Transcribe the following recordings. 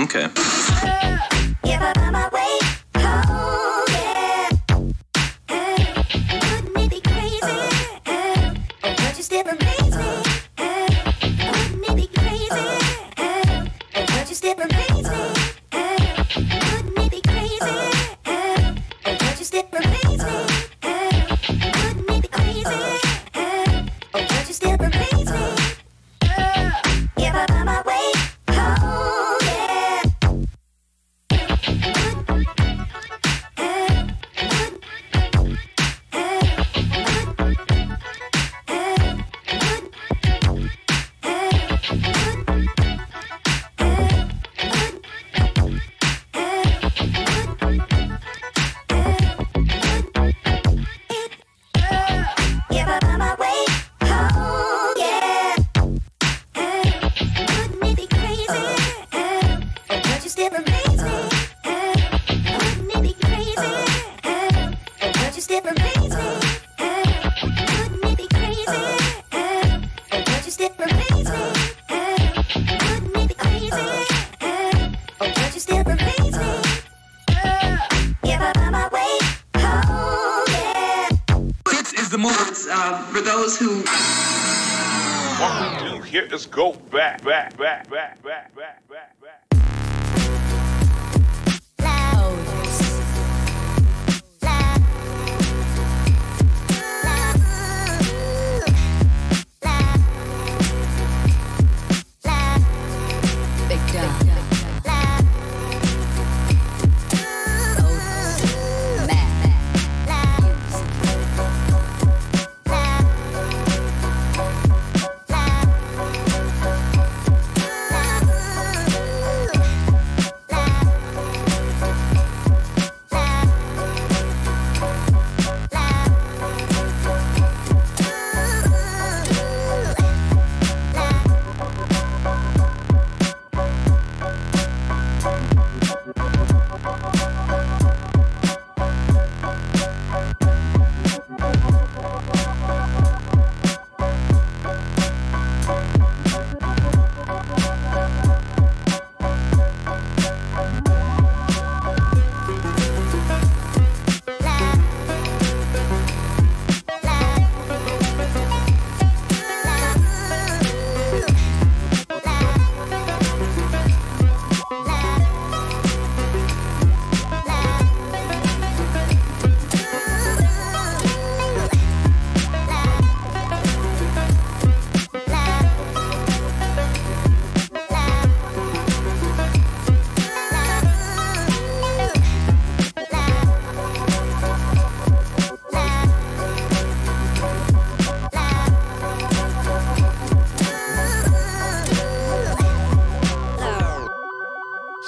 Okay. For those who what we do here is go back.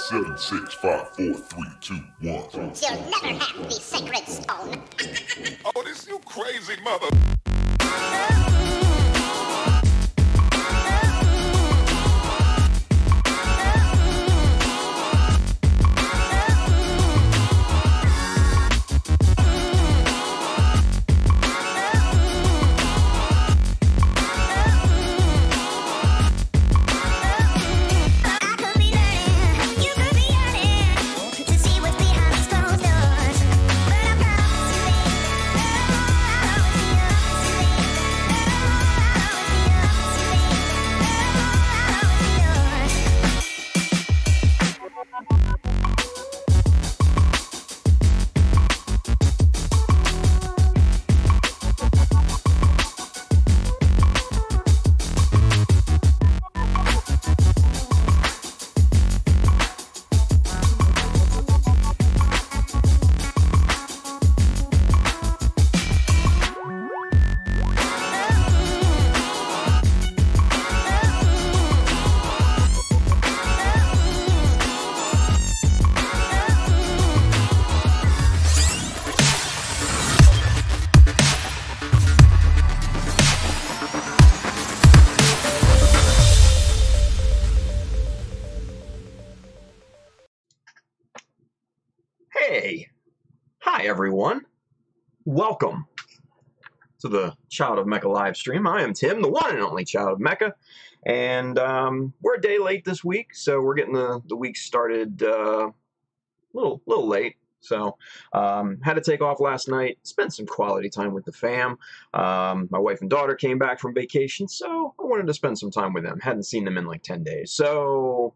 Seven, 6, 5, 4, 3, 2, 1. You'll never have the sacred stone. Oh, this you crazy mother. Hey, hi everyone. Welcome to the Child of Mecha live stream. I am Tim, the one and only Child of Mecha, and we're a day late this week, so we're getting the week started a little late. So had to take off last night, spent some quality time with the fam. My wife and daughter came back from vacation, so I wanted to spend some time with them. Hadn't seen them in like 10 days, so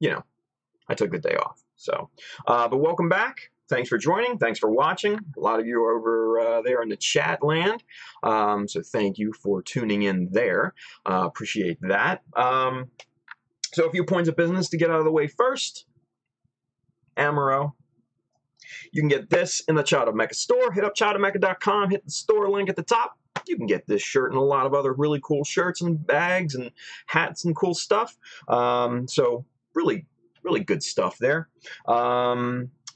I took the day off. So, but welcome back. Thanks for joining. Thanks for watching. A lot of you are over there in the chat land. So thank you for tuning in there. Appreciate that. So a few points of business to get out of the way first. Amaro. You can get this in the Child of Mecha store. Hit up childofmecha.com. Hit the store link at the top. You can get this shirt and a lot of other really cool shirts and bags and hats and cool stuff. So really good stuff there.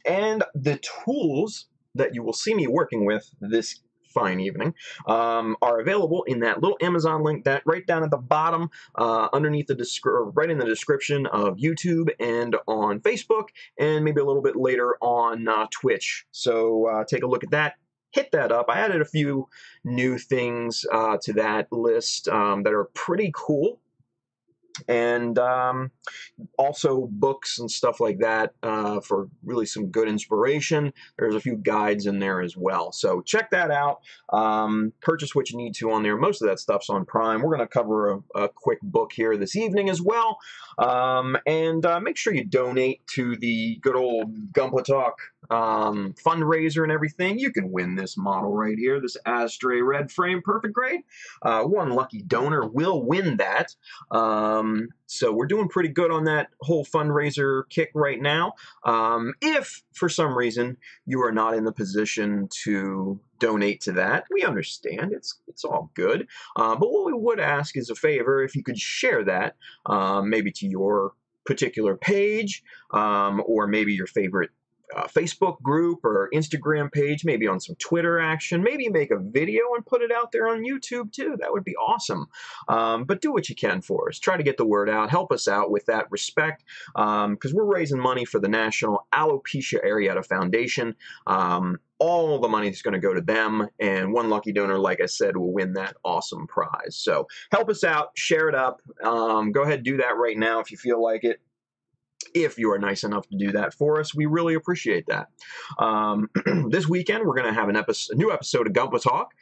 And the tools that you will see me working with this fine evening are available in that little Amazon link that right down at the bottom, underneath right in the description of YouTube and on Facebook, and maybe a little bit later on Twitch. So take a look at that. Hit that up. I added a few new things to that list that are pretty cool. And also books and stuff like that for really some good inspiration. There's a few guides in there as well. So check that out. Purchase what you need to on there. Most of that stuff's on Prime. We're going to cover a quick book here this evening as well. And make sure you donate to the good old Gunpla Talk fundraiser and everything. You can win this model right here, this Astray Red Frame Perfect Grade. One lucky donor will win that. So we're doing pretty good on that whole fundraiser kick right now. If for some reason you are not in the position to donate to that, we understand. It's all good. But what we would ask is a favor, if you could share that, maybe to your particular page, or maybe your favorite Facebook group or Instagram page, maybe on some Twitter action, maybe make a video and put it out there on YouTube too. That would be awesome. But do what you can for us. Try to get the word out. Help us out with that respect, because we're raising money for the National Alopecia Areata Foundation. All the money is going to go to them, and one lucky donor, like I said, will win that awesome prize. So help us out. Share it up. Go ahead and do that right now if you feel like it. If you are nice enough to do that for us, we really appreciate that. This weekend, we're going to have a new episode of Gunpla Talk.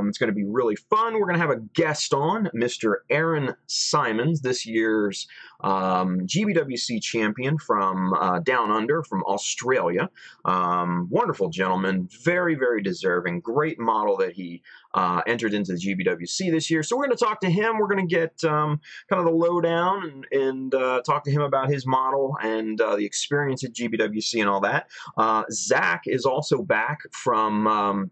It's going to be really fun. We're going to have a guest on, Mr. Aaron Simons, this year's GBWC champion from down under, from Australia. Wonderful gentleman, very, very deserving. Great model that he entered into the GBWC this year. So we're going to talk to him. We're going to get kind of the lowdown and talk to him about his model and the experience at GBWC and all that. Zach is also back from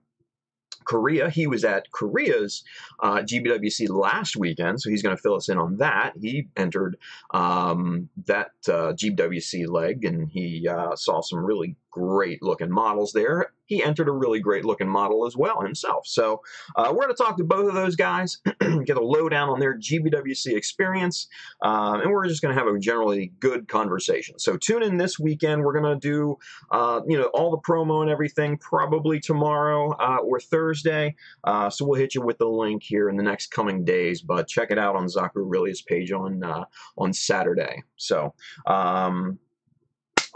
Korea. He was at Korea's GBWC last weekend, so he's going to fill us in on that. He entered that GBWC leg, and he saw some really great looking models there. He entered a really great looking model as well himself. So we're going to talk to both of those guys, get a lowdown on their GBWC experience, and we're just going to have a generally good conversation. So tune in this weekend. We're going to do all the promo and everything probably tomorrow or Thursday. So we'll hit you with the link here in the next coming days, but check it out on Zaku Aurelius' page on Saturday. So all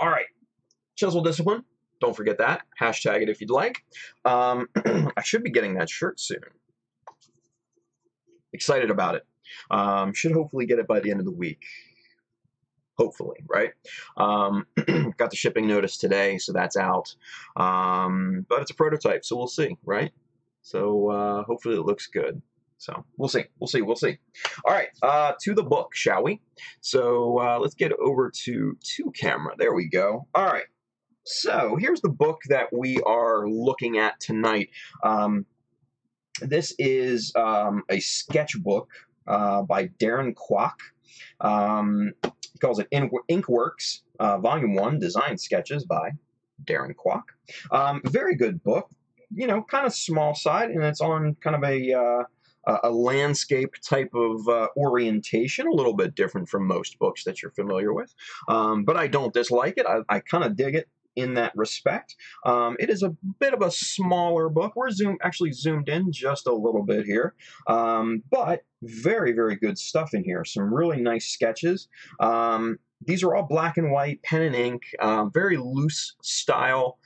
right. Chisel Discipline, don't forget that. Hashtag it if you'd like. I should be getting that shirt soon. Excited about it. Should hopefully get it by the end of the week. Hopefully, right? Got the shipping notice today, so that's out. But it's a prototype, so we'll see, right? So hopefully it looks good. So we'll see. All right, to the book, shall we? So let's get over to camera. There we go. All right. So here's the book that we are looking at tonight. This is a sketchbook by Darren Kwok. He calls it Inkworks, Volume 1, Design Sketches by Darren Kwok. Very good book. Kind of small side, and it's on kind of a landscape type of orientation, a little bit different from most books that you're familiar with. But I don't dislike it. I kind of dig it. in that respect. It is a bit of a smaller book. We're actually zoomed in just a little bit here, but very, very good stuff in here. Some really nice sketches. These are all black and white, pen and ink, very loose style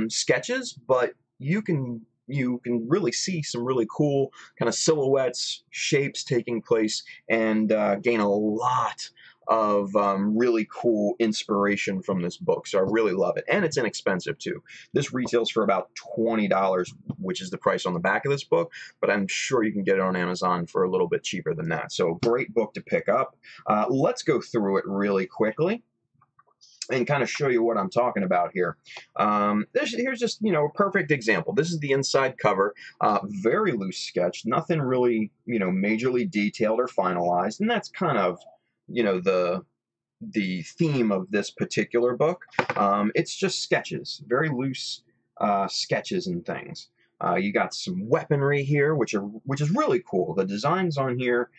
sketches, but you can really see some really cool kind of silhouettes, shapes taking place, and gain a lot of really cool inspiration from this book. So I really love it. And it's inexpensive too. This retails for about $20, which is the price on the back of this book, but I'm sure you can get it on Amazon for a little bit cheaper than that. So great book to pick up. Let's go through it really quickly and kind of show you what I'm talking about here. Here's just, a perfect example. This is the inside cover. Very loose sketch. Nothing really, majorly detailed or finalized. And that's kind of, the theme of this particular book. It's just sketches. Very loose sketches and things. You got some weaponry here, which is really cool. The designs on here,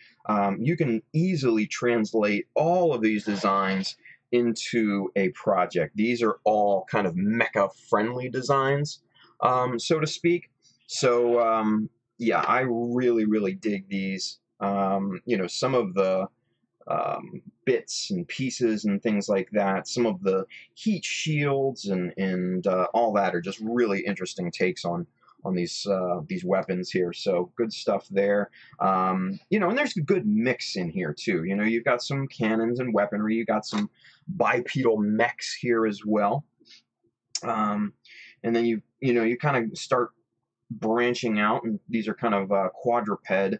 you can easily translate all of these designs into a project. These are all kind of mecha-friendly designs, so to speak. So, yeah, I really, really dig these. Some of the bits and pieces and things like that, some of the heat shields and all that are just really interesting takes on these weapons here. So good stuff there. And there's a good mix in here too. You've got some cannons and weaponry. You got some bipedal mechs here as well. And then you kind of start branching out, and these are kind of quadruped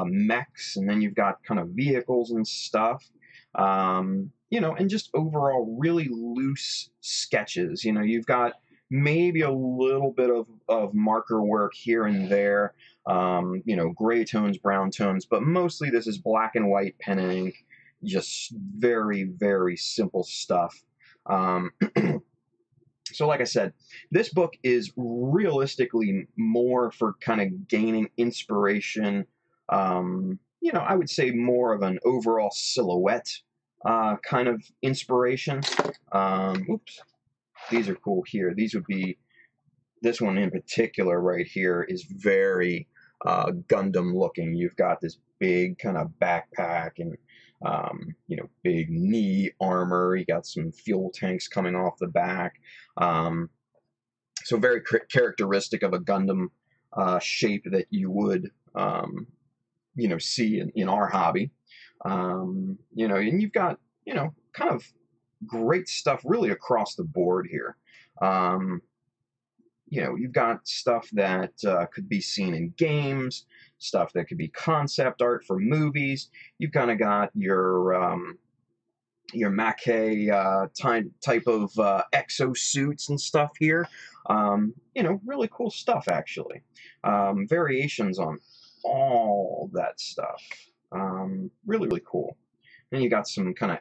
mechs, and then you've got kind of vehicles and stuff. And just overall really loose sketches. You've got maybe a little bit of marker work here and there, gray tones, brown tones, but mostly this is black and white pen and ink, just very, very simple stuff. So like I said, this book is realistically more for kind of gaining inspiration, I would say more of an overall silhouette kind of inspiration. Oops. These are cool here. These would be, this one in particular right here is very Gundam looking. You've got this big kind of backpack and, big knee armor. You got some fuel tanks coming off the back. So very characteristic of a Gundam shape that you would, see in our hobby. And you've got, kind of great stuff really across the board here. You've got stuff that could be seen in games, stuff that could be concept art for movies. You've kind of got your Mecha type of exosuits and stuff here. Really cool stuff actually. Variations on all that stuff. Really, really cool. Then you got some kind of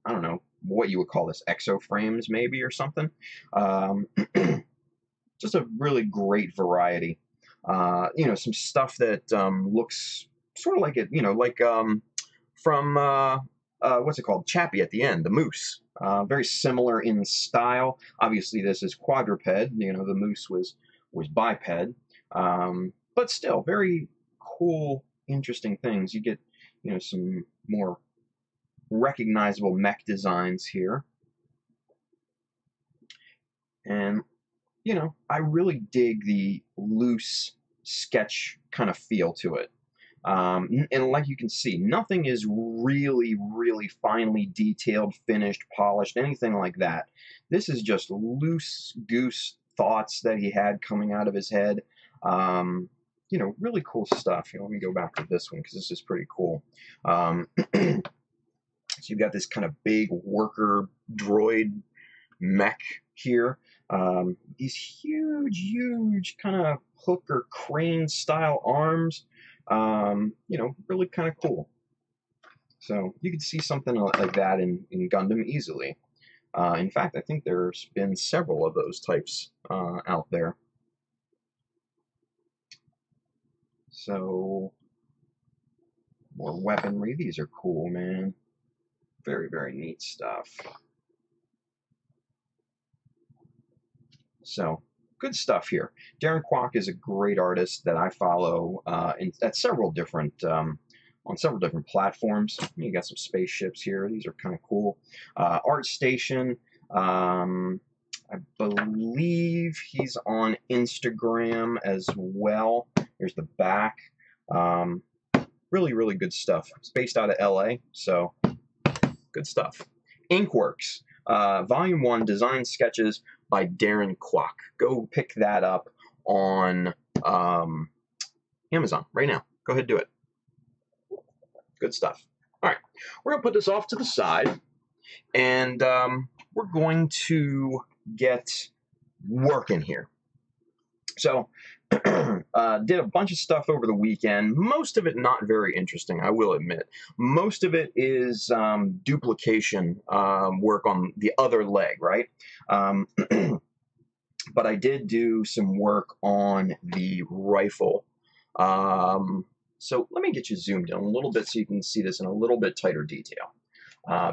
I don't know what you would call this, exo frames maybe or something. Just a really great variety. Some stuff that looks sort of like it, from what's it called? Chappie at the end, the moose. Very similar in style. Obviously, this is quadruped. The moose was biped. But still, very cool, interesting things. You get, some more recognizable mech designs here. And, I really dig the loose sketch kind of feel to it. And like you can see, nothing is really, really finely detailed, finished, polished, anything like that. This is just loose goose thoughts that he had coming out of his head. Really cool stuff. Let me go back to this one because this is pretty cool. So you've got this kind of big worker droid mech here. These huge kind of hook or crane style arms. Really kind of cool. So you could see something like that in Gundam easily. In fact, I think there's been several of those types out there. So, more weaponry. These are cool, man. Very, very neat stuff. So good stuff here. Darren Kwok is a great artist that I follow at several different on several different platforms. You got some spaceships here. These are kind of cool. ArtStation. I believe he's on Instagram as well. Here's the back. Really, really good stuff. It's based out of LA, so good stuff. Inkworks, Volume 1, Design Sketches by Darren Kwok. Go pick that up on Amazon right now. Go ahead and do it. Good stuff. All right, we're going to put this off to the side, and we're going to get working here. So, did a bunch of stuff over the weekend. Most of it not very interesting, I will admit. Most of it is duplication work on the other leg, right? But I did do some work on the rifle. So let me get you zoomed in a little bit so you can see this in a little bit tighter detail.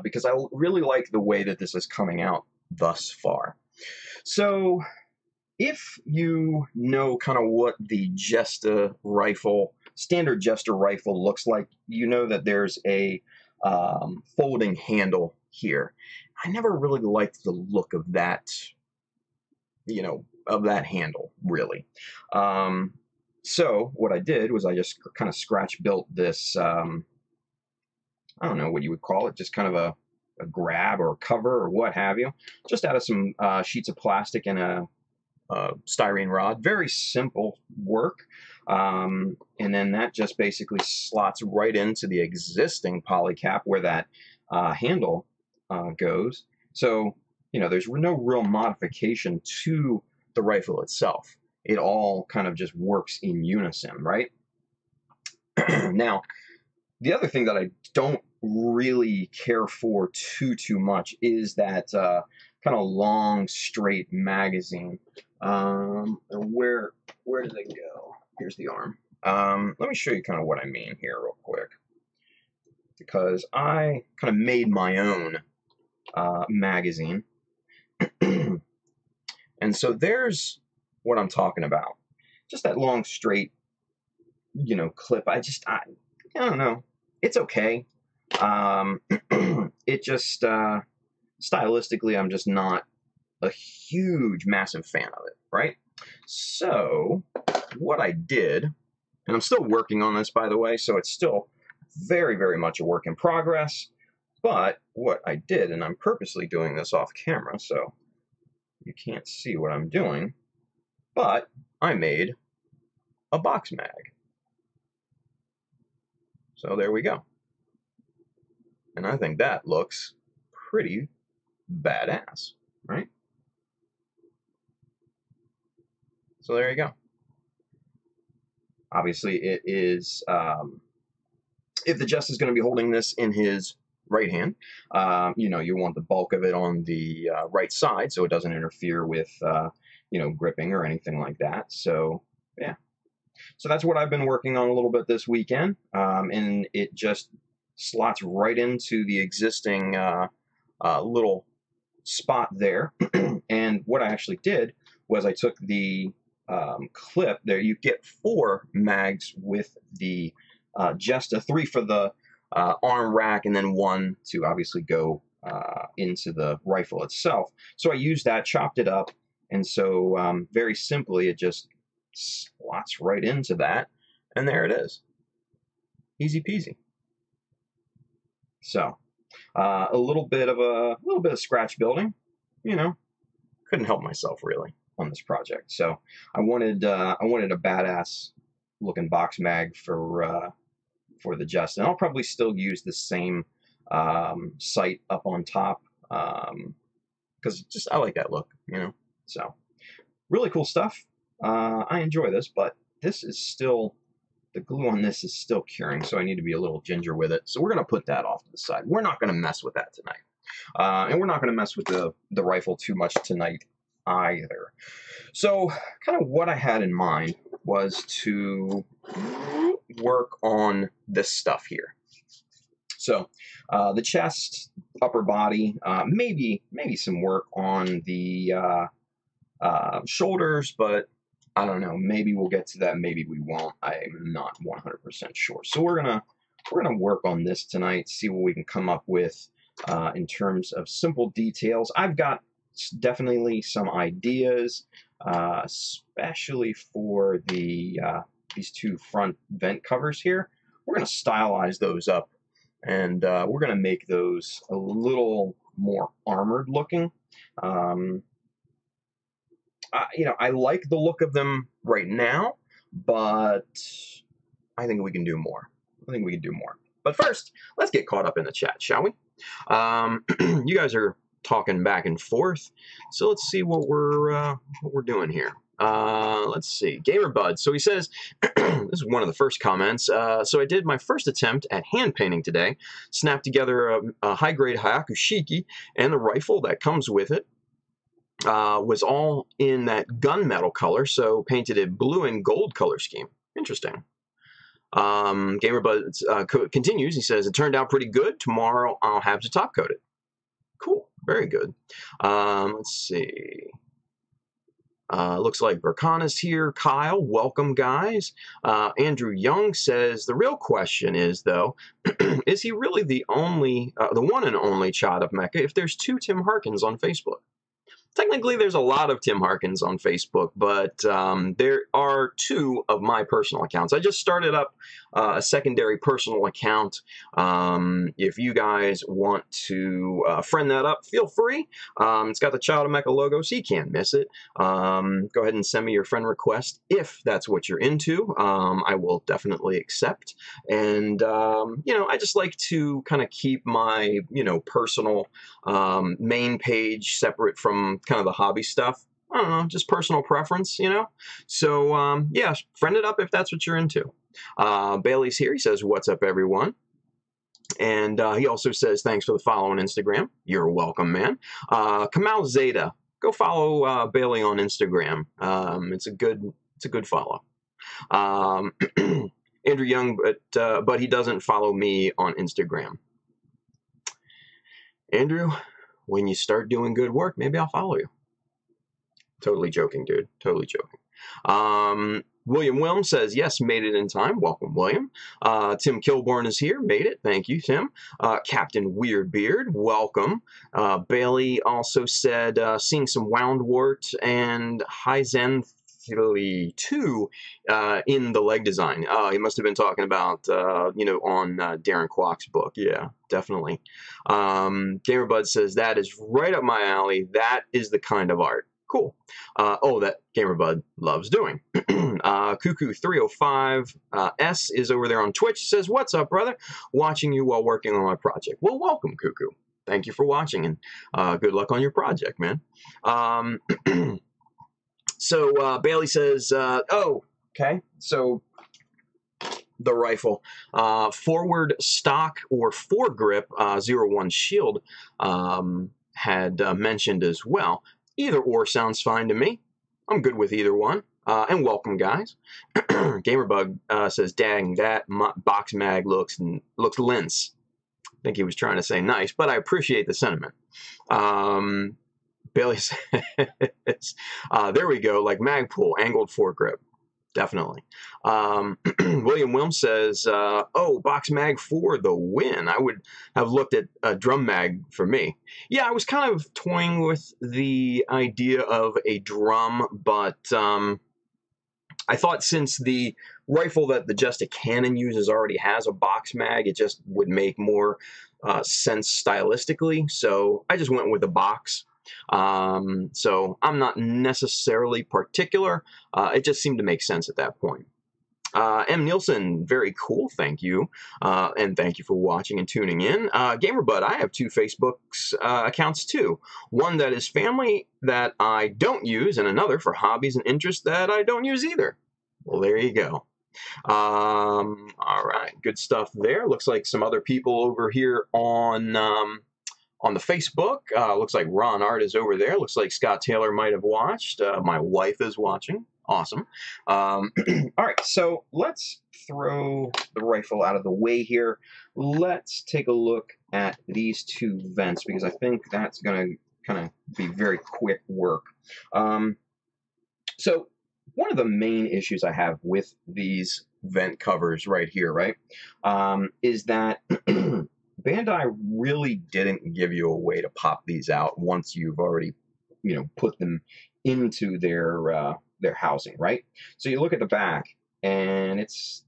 Because I really like the way that this is coming out thus far. So if you know kind of what the Jesta rifle, standard Jesta rifle looks like, you know that there's a folding handle here. I never really liked the look of that, you know, of that handle, really. So what I did was I just kind of scratch built this, I don't know what you would call it, just kind of a grab or a cover or what have you, just out of some sheets of plastic and a styrene rod. Very simple work. And then that just basically slots right into the existing polycap where that handle goes. So, you know, there's no real modification to the rifle itself. It all kind of just works in unison, right? Now, the other thing that I don't really care for too much is that kind of long, straight magazine. Where does it go? Here's the arm. Let me show you kind of what I mean here real quick, because I kind of made my own magazine. And so there's what I'm talking about. Just that long, straight, you know, clip. I don't know. It's okay. It just, stylistically, I'm just not a huge, massive fan of it, right? So what I did, and I'm still working on this, by the way, so it's still very, very much a work in progress. But what I did, and I'm purposely doing this off camera, so you can't see what I'm doing, but I made a box mag. So there we go. And I think that looks pretty badass, right? So there you go. Obviously, it is, if the Jesta is going to be holding this in his right hand, you know, you want the bulk of it on the right side so it doesn't interfere with, you know, gripping or anything like that. So, yeah. So that's what I've been working on a little bit this weekend, and it just slots right into the existing little spot there. And what I actually did was I took the clip there. You get 4 mags with the Jesta, 3 for the arm rack, and then 1 to obviously go into the rifle itself. So I used that, chopped it up, and so very simply it just slots right into that, and there it is. Easy peasy. So a little bit of scratch building, you know, couldn't help myself really on this project. So I wanted a badass looking box mag for the Jesta, and I'll probably still use the same sight up on top because just I like that look, you know. So really cool stuff. I enjoy this, but this is still, the glue on this is still curing, so I need to be a little ginger with it. So we're going to put that off to the side. We're not going to mess with that tonight. And we're not going to mess with the rifle too much tonight either. So kind of what I had in mind was to work on this stuff here. So the chest, upper body, maybe some work on the shoulders, but I don't know. Maybe we'll get to that. Maybe we won't. I'm not 100% sure. So we're gonna work on this tonight. See what we can come up with in terms of simple details. I've got definitely some ideas, especially for the these two front vent covers here. We're gonna stylize those up, and we're gonna make those a little more armored looking. You know, I like the look of them right now, but I think we can do more. But first, let's get caught up in the chat, shall we? You guys are talking back and forth, so let's see what we're doing here. Let's see, GamerBud. So he says, this is one of the first comments. So I did my first attempt at hand painting today. Snapped together a high-grade Hayakushiki and the rifle that comes with it. Was all in that gunmetal color, so painted it blue and gold color scheme. Interesting. GamerBud continues. He says, it turned out pretty good. Tomorrow I'll have to top coat it. Cool. Very good. Let's see. Looks like Burkana's here. Kyle, welcome, guys. Andrew Young says, the real question is, though, is he really the one and only child of Mecha if there's two Tim Harkins on Facebook? Technically, there's a lot of Tim Harkins on Facebook, but there are two of my personal accounts. I just started up a secondary personal account. If you guys want to friend that up, feel free. It's got the Child of Mecha logo, so you can't miss it. Go ahead and send me your friend request if that's what you're into. I will definitely accept. And, you know, I just like to kind of keep my, you know, personal main page separate from kind of the hobby stuff. I don't know, just personal preference, you know? So, yeah, friend it up if that's what you're into. Bailey's here. He says, what's up, everyone? And he also says, thanks for the follow on Instagram. You're welcome, man. Kamal Zeta. Go follow Bailey on Instagram. It's a good follow. Andrew Young, but he doesn't follow me on Instagram. Andrew, when you start doing good work, maybe I'll follow you. Totally joking, dude. Totally joking. William Wilm says, yes, made it in time. Welcome, William. Tim Kilborn is here. Made it. Thank you, Tim. Captain Weirdbeard, welcome. Bailey also said, seeing some Woundwort and Hyzen 2 in the leg design. He must have been talking about, you know, on Darren Kwok's book. Yeah, definitely. GamerBud says, that is right up my alley. That is the kind of art. Cool. Oh, that GamerBud loves doing. Cuckoo305 S is over there on Twitch. Says, what's up, brother? Watching you while working on my project. Well, welcome, Cuckoo. Thank you for watching, and good luck on your project, man. So Bailey says, oh, okay, so the rifle. Forward stock or foregrip 01 shield had mentioned as well. Either or sounds fine to me. I'm good with either one. And welcome, guys. Gamerbug says, dang, that box mag looks lince. I think he was trying to say nice, but I appreciate the sentiment. Bailey says, there we go, like Magpool, angled foregrip. Definitely. William Wilm says, oh, box mag for the win. I would have looked at a drum mag for me. Yeah, I was kind of toying with the idea of a drum, but I thought since the rifle that the Jesta cannon uses already has a box mag, it just would make more sense stylistically. So I just went with a box. So I'm not necessarily particular. It just seemed to make sense at that point. M. Nielsen, very cool, thank you. And thank you for watching and tuning in. GamerBud, I have two Facebook accounts too. One that is family that I don't use, and another for hobbies and interests that I don't use either. Well, there you go. All right, good stuff there. Looks like some other people over here on the Facebook. Looks like Ron Art is over there. Looks like Scott Taylor might have watched. My wife is watching. Awesome. All right, so let's throw the rifle out of the way here. Let's take a look at these two vents because I think that's going to kind of be very quick work. So one of the main issues I have with these vent covers right here, right, is that Bandai really didn't give you a way to pop these out once you've already, put them into their housing, right? So you look at the back, and it's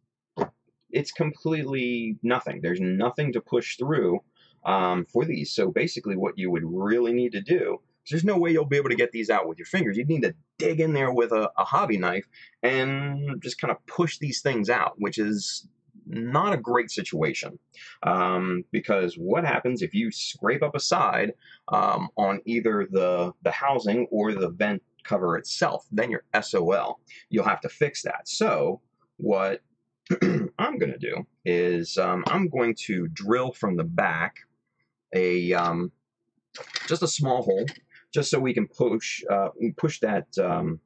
completely nothing. There's nothing to push through for these. So basically, what you would really need to do, there's no way you'll be able to get these out with your fingers. You'd need to dig in there with a hobby knife and just kind of push these things out, which is not a great situation, because what happens if you scrape up a side on either the housing or the vent cover itself? Then you're SOL. You'll have to fix that. So what I'm going to do is I'm going to drill from the back just a small hole, just so we can push that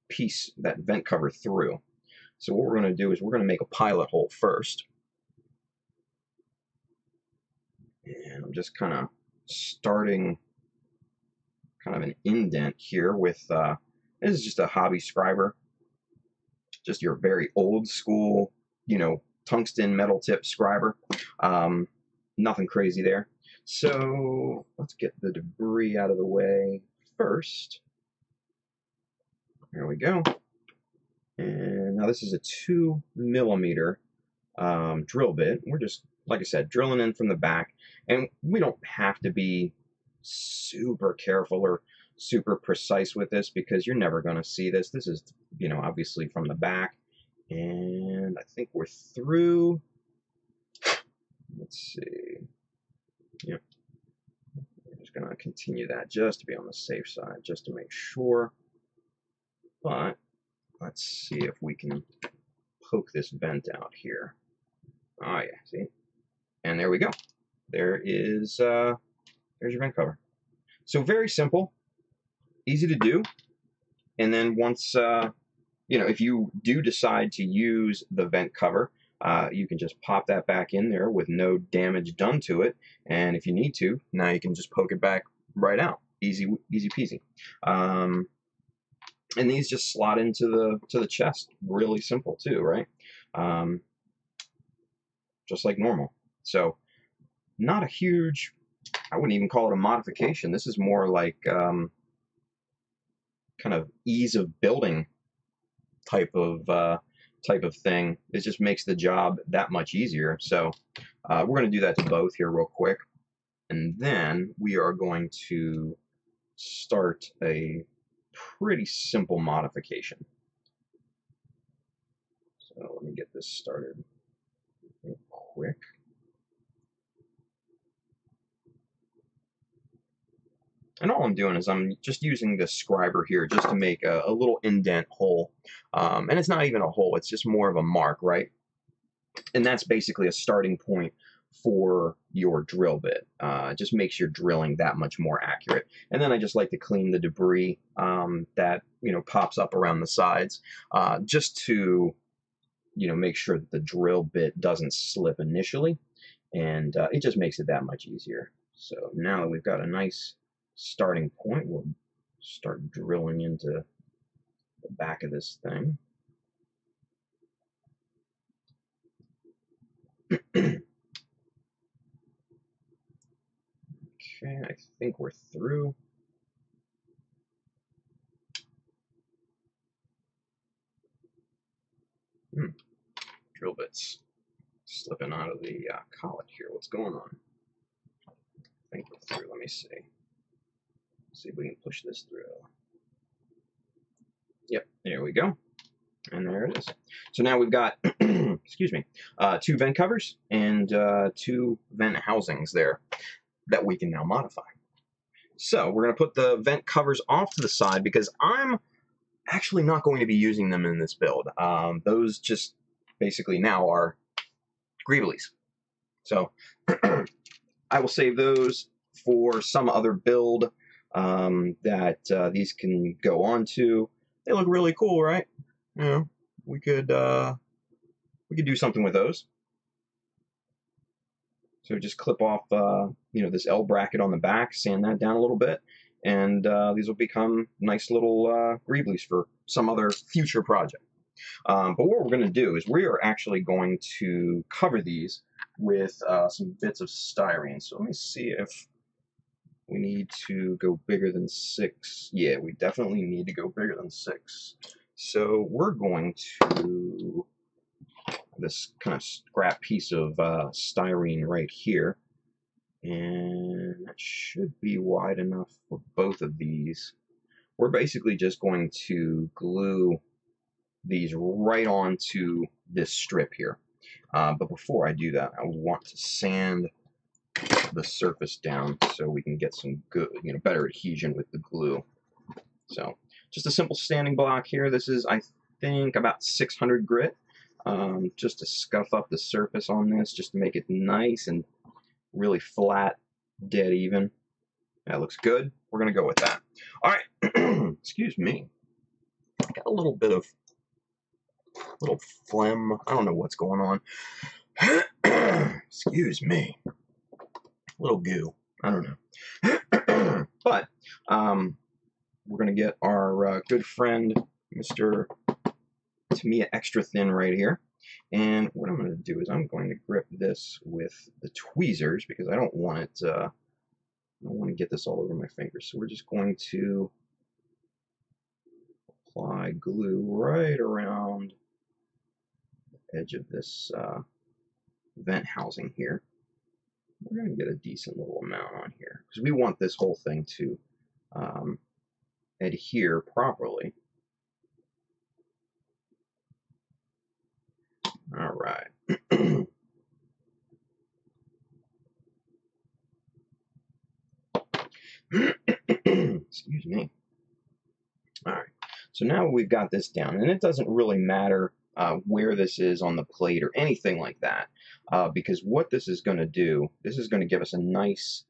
piece, that vent cover, through. So what we're going to do is we're going to make a pilot hole first. And I'm just kind of starting kind of an indent here with, this is just a hobby scriber. Just your very old school, tungsten metal tip scriber. Nothing crazy there. So let's get the debris out of the way first. There we go. And now this is a 2mm drill bit. We're just, like I said, drilling in from the back. And we don't have to be super careful or super precise with this, because you're never going to see this. This is, obviously from the back. And I think we're through. Let's see. Yep. I'm just going to continue that just to be on the safe side, just to make sure. But let's see if we can poke this vent out here. Oh yeah, see? And there we go. There's your vent cover. So very simple, easy to do. And then once, if you do decide to use the vent cover, you can just pop that back in there with no damage done to it. And if you need to, now you can just poke it back right out. Easy peasy. And these just slot into the chest. Really simple too, right? Just like normal. So not a huge, I wouldn't even call it a modification. This is more like kind of ease of building type of thing. It just makes the job that much easier. So we're going to do that to both here real quick. And then we are going to start a pretty simple modification. So let me get this started real quick. And all I'm doing is I'm just using the scriber here just to make a little indent hole. And it's not even a hole, it's just more of a mark, right? And that's basically a starting point for your drill bit. It just makes your drilling that much more accurate. And then I just like to clean the debris that pops up around the sides, just to make sure that the drill bit doesn't slip initially, and it just makes it that much easier. So now that we've got a nice starting point, we'll start drilling into the back of this thing. Okay, I think we're through. Drill bits slipping out of the collet here. What's going on? I think we're through. Let me see. See if we can push this through. Yep, there we go. And there it is. So now we've got, excuse me, 2 vent covers and 2 vent housings there that we can now modify. So we're going to put the vent covers off to the side because I'm actually not going to be using them in this build. Those just basically now are greeblies. So I will save those for some other build that these can go on to. They look really cool, right? We could do something with those. So just clip off, this L bracket on the back, sand that down a little bit, and these will become nice little greeblies for some other future project. But what we're going to do is we are actually going to cover these with some bits of styrene. So let me see if we need to go bigger than 6. Yeah, we definitely need to go bigger than 6. So we're going to this kind of scrap piece of styrene right here, and that should be wide enough for both of these. We're basically just going to glue these right onto this strip here. But before I do that, I want to sand the surface down so we can get some good, better adhesion with the glue. So just a simple sanding block here. This is, I think, about 600 grit, just to scuff up the surface on this, just to make it nice and really flat, dead even. That looks good. We're gonna go with that. All right. Excuse me. I got a little bit of phlegm. I don't know what's going on. Excuse me. A little goo. I don't know. But we're gonna get our good friend Mr. Tamiya Extra Thin right here. And what I'm going to do is I'm going to grip this with the tweezers because I don't want it. I don't want to get this all over my fingers. So we're just going to apply glue right around the edge of this vent housing here. We're going to get a decent little amount on here because we want this whole thing to adhere properly. All right. Excuse me. All right. So now we've got this down, and it doesn't really matter where this is on the plate or anything like that, because what this is going to do, this is going to give us a nice,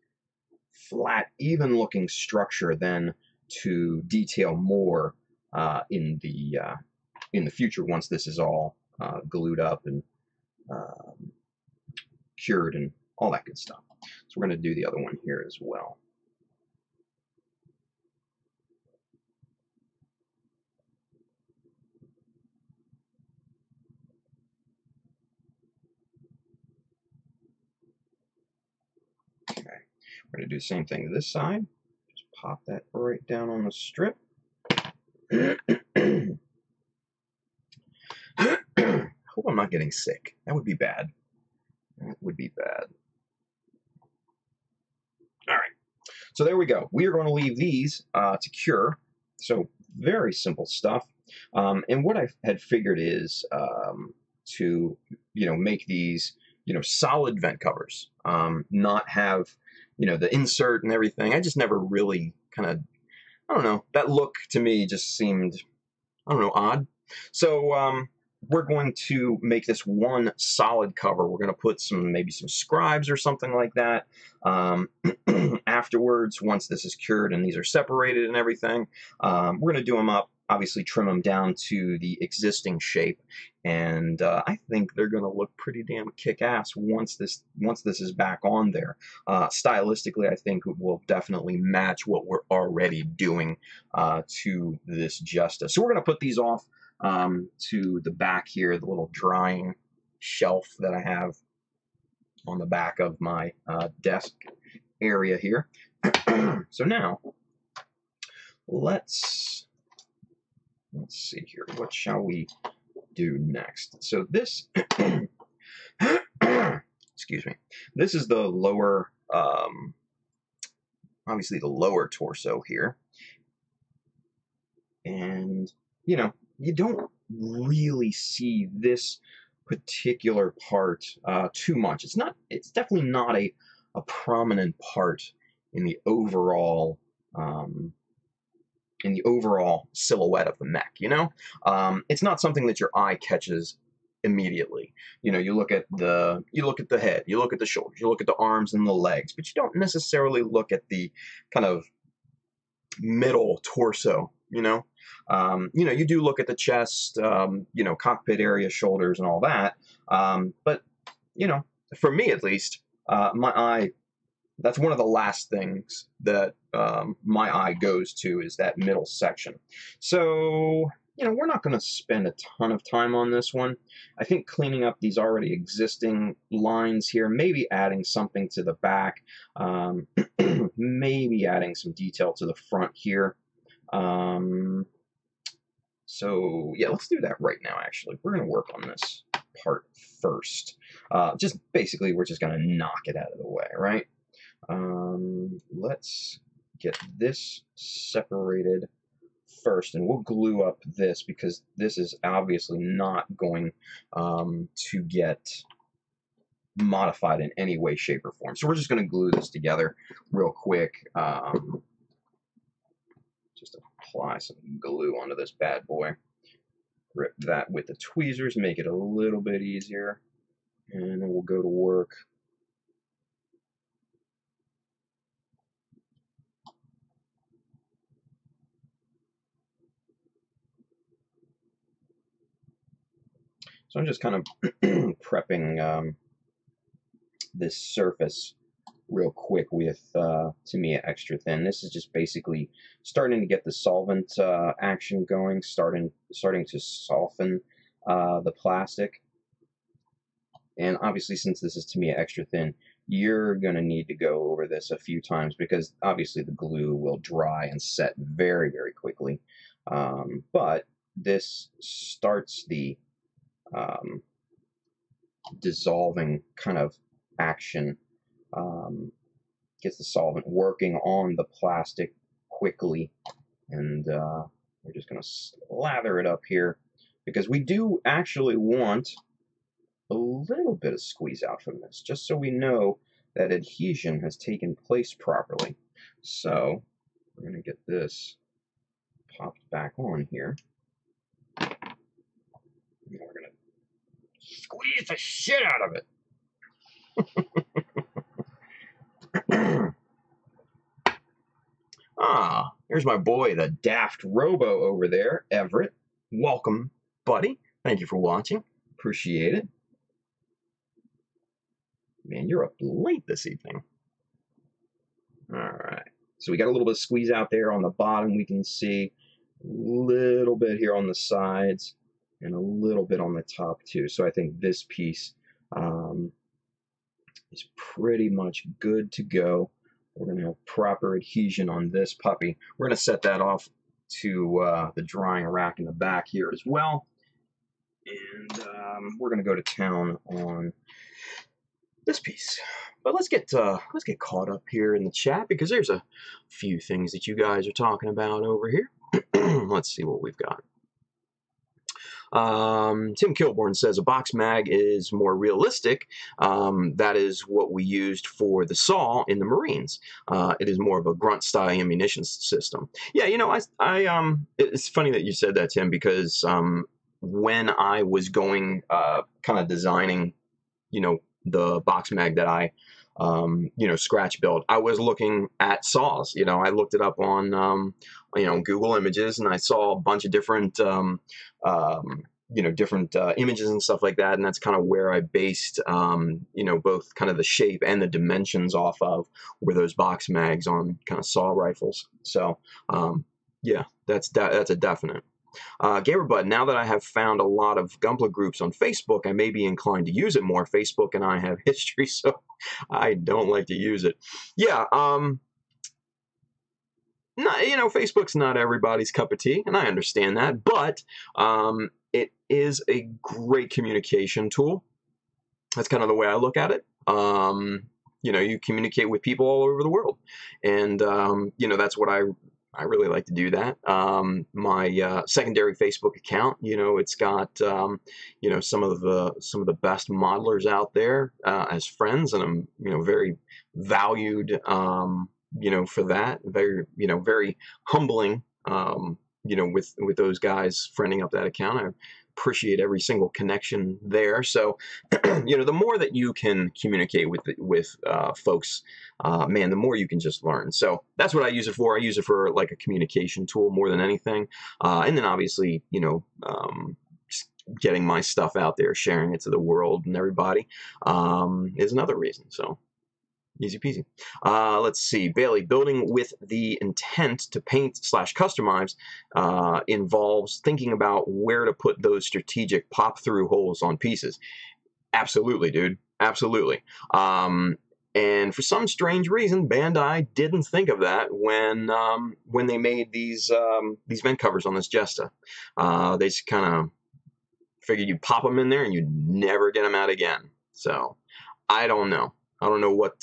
flat, even-looking structure then to detail more in the future once this is all glued up and cured and all that good stuff. So we're going to do the other one here as well. Okay, we're going to do the same thing to this side. Just pop that right down on the strip. Hope I'm not getting sick. That would be bad. That would be bad. All right. So there we go. We are going to leave these to cure. So very simple stuff. And what I had figured is to make these solid vent covers, not have the insert and everything. I just never really I don't know, that look to me just seemed, I don't know, odd. So we're going to make this one solid cover. We're going to put maybe some scribes or something like that afterwards, once this is cured and these are separated and everything. We're going to do them up, obviously trim them down to the existing shape, and I think they're going to look pretty damn kick-ass once this is back on there. Stylistically, I think it will definitely match what we're already doing to this Jesta. So we're going to put these off to the back here, the little drying shelf that I have on the back of my desk area here. So now let's see here. What shall we do next? So this, excuse me, this is the lower, obviously the lower torso here, and you don't really see this particular part too much. It's definitely not a prominent part in the overall silhouette of the mech. It's not something that your eye catches immediately. You look at the head, you look at the shoulders, you look at the arms and the legs, but you don't necessarily look at the kind of middle torso. You do look at the chest, cockpit area, shoulders, and all that. But for me at least, my eye that's one of the last things that my eye goes to, is that middle section. So, you know, we're not going to spend a ton of time on this one. I think cleaning up these already existing lines here, maybe adding something to the back, maybe adding some detail to the front here. So, yeah, let's do that right now, actually. We're going to work on this part first. Just basically, we're just going to knock it out of the way, right? Let's get this separated first, and we'll glue up this, because this is obviously not going to get modified in any way, shape, or form. So we're just going to glue this together real quick. Just apply some glue onto this bad boy. Grip that with the tweezers, make it a little bit easier, and then we'll go to work. So I'm just kind of prepping this surface real quick with Tamiya Extra Thin. This is just basically starting to get the solvent action going, starting to soften the plastic. And obviously, since this is Tamiya Extra Thin, you're going to need to go over this a few times, because obviously the glue will dry and set very, very quickly. But this starts the dissolving kind of action, gets the solvent working on the plastic quickly, and we're just going to slather it up here, because we do actually want a little bit of squeeze out from this, just so we know that adhesion has taken place properly. So we're going to get this popped back on here. And we're going to squeeze the shit out of it. Here's my boy, the Daft Robo over there, Everett. Welcome, buddy. Thank you for watching. Appreciate it. Man, you're up late this evening. All right. So we got a little bit of squeeze out there on the bottom. We can see a little bit here on the sides and a little bit on the top too. So I think this piece is pretty much good to go. We're going to have proper adhesion on this puppy. We're going to set that off to the drying rack in the back here as well. And we're going to go to town on this piece. But let's get caught up here in the chat, because there's a few things that you guys are talking about over here. Let's see what we've got. Tim Kilborn says a box mag is more realistic. That is what we used for the saw in the Marines. It is more of a grunt style ammunition system. Yeah, you know, it's funny that you said that, Tim, because when I was going kind of designing, you know, the box mag that I you know, scratch build, I was looking at saws. You know, I looked it up on you know, Google Images, and I saw a bunch of different you know, different images and stuff like that, and that's kind of where I based you know, both kind of the shape and the dimensions off of, were those box mags on kind of saw rifles. So yeah, that's a definite. Gamerbud, now that I have found a lot of Gunpla groups on Facebook, I may be inclined to use it more. Facebook and I have history, so I don't like to use it. Yeah, you know, Facebook's not everybody's cup of tea, and I understand that, but it is a great communication tool. That's kind of the way I look at it. You know, you communicate with people all over the world, and you know, that's what I really like to do that. My secondary Facebook account, you know, it's got you know, some of the best modelers out there as friends, and I'm, you know, very valued you know, for that. Very, you know, very humbling you know, with those guys friending up that account. I appreciate every single connection there. So you know, the more that you can communicate with folks, man, the more you can just learn. So that's what I use it for. I use it for like a communication tool more than anything, and then obviously, you know, just getting my stuff out there, sharing it to the world and everybody is another reason. So Easy peasy. Let's see. Bailey, building with the intent to paint/customize involves thinking about where to put those strategic pop-through holes on pieces. Absolutely, dude. Absolutely. And for some strange reason, Bandai didn't think of that when they made these vent covers on this Jesta. They just kind of figured you'd pop them in there and you'd never get them out again. So I don't know. I don't know what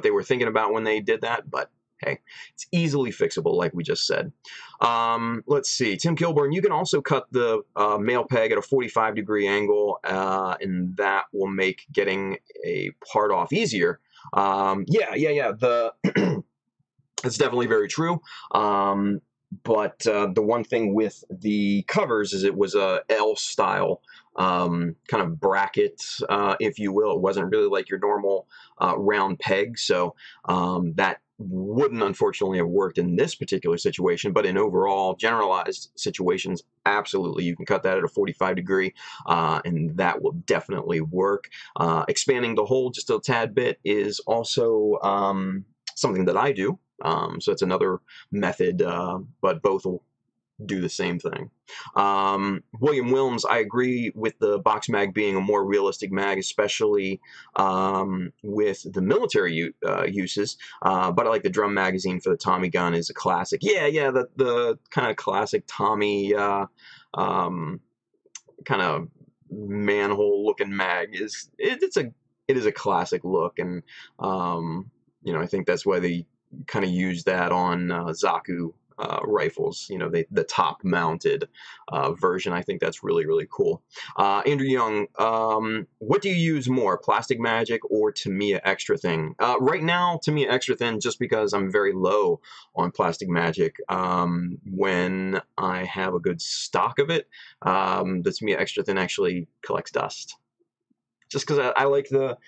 they were thinking about when they did that, but hey, it's easily fixable, like we just said. Let's see. Tim Kilburn, you can also cut the male peg at a 45-degree angle, and that will make getting a part off easier. Yeah. That's definitely very true. But the one thing with the covers is it was a L-style kind of bracket, if you will. It wasn't really like your normal round peg, so that wouldn't unfortunately have worked in this particular situation, but in overall generalized situations, absolutely you can cut that at a 45-degree, and that will definitely work. Expanding the hole just a tad bit is also something that I do. So it's another method, but both will do the same thing. William Wilms, I agree with the box mag being a more realistic mag, especially with the military uses, but I like the drum magazine for the Tommy gun is a classic. Yeah, the kind of classic Tommy kind of manhole looking mag it is a classic look, and I think that's why they kind of use that on Zaku rifles, the top mounted version. I think that's really, really cool. Andrew Young, what do you use more, Plastic Magic or Tamiya Extra Thin? Right now, Tamiya Extra Thin, just because I'm very low on Plastic Magic. When I have a good stock of it, the Tamiya Extra Thin actually collects dust. Just because I like the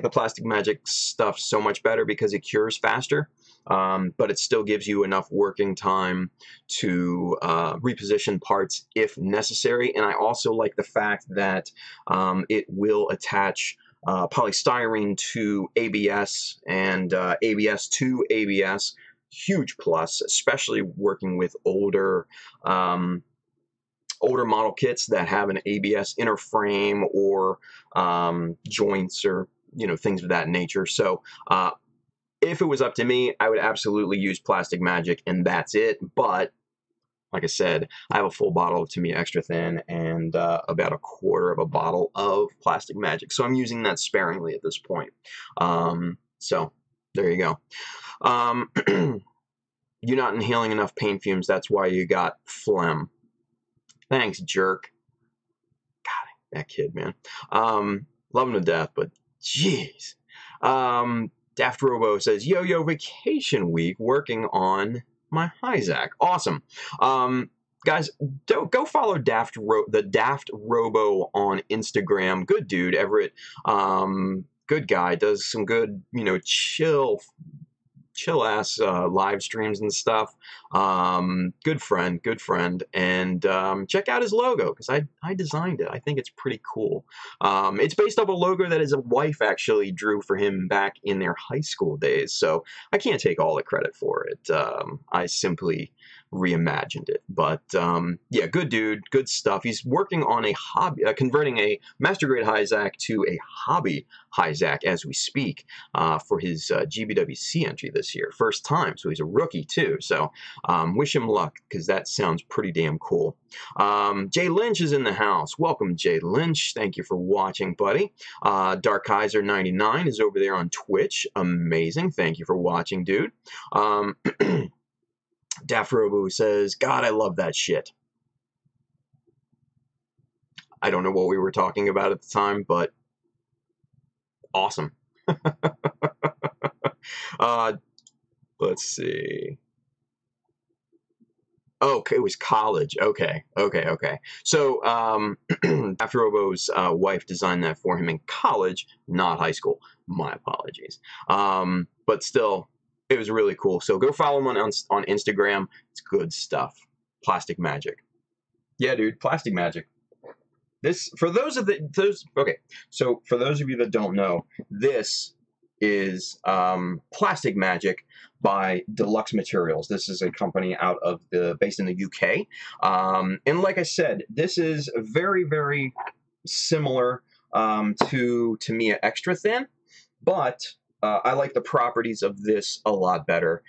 Plastic Magic stuff so much better because it cures faster. But it still gives you enough working time to reposition parts if necessary. And I also like the fact that it will attach polystyrene to ABS and ABS to ABS. Huge plus, especially working with older model kits that have an ABS inner frame or joints or things of that nature. So if it was up to me, I would absolutely use Plastic Magic, and that's it. But like I said, I have a full bottle of Tamiya Extra Thin and about a quarter of a bottle of Plastic Magic, so I'm using that sparingly at this point. So there you go. You're not inhaling enough paint fumes. That's why you got phlegm. Thanks, jerk. God, that kid, man. Love him to death, but jeez. Daft Robo says, yo, vacation week working on my Hyzac. Awesome. Guys, go follow the Daft Robo on Instagram. Good dude, Everett. Good guy. Does some good, chill ass live streams and stuff. Good friend, and check out his logo because I designed it. I think it's pretty cool. It's based off a logo that his wife actually drew for him back in their high school days, so I can't take all the credit for it. I simply reimagined it, but yeah, good dude, good stuff. He's working on a hobby, converting a master grade Hyzac to a hobby Hyzac as we speak, for his GBWC entry this year, first time, so he's a rookie too. So wish him luck because that sounds pretty damn cool. Jay Lynch is in the house. Welcome, Jay Lynch. Thank you for watching, buddy. Dark Kaiser 99 is over there on Twitch. Amazing. Thank you for watching, dude. Daft Robo says, God, I love that shit. I don't know what we were talking about at the time, but awesome. Let's see. Okay, it was college. Okay. So, Daft Robo's wife designed that for him in college, not high school. My apologies. But still, it was really cool. So go follow him on Instagram. It's good stuff. Plastic Magic. Yeah, dude, Plastic Magic. This, for those of you that don't know, this is Plastic Magic by Deluxe Materials. This is a company based in the UK. And like I said, this is very, very similar to Tamiya Extra Thin, but I like the properties of this a lot better,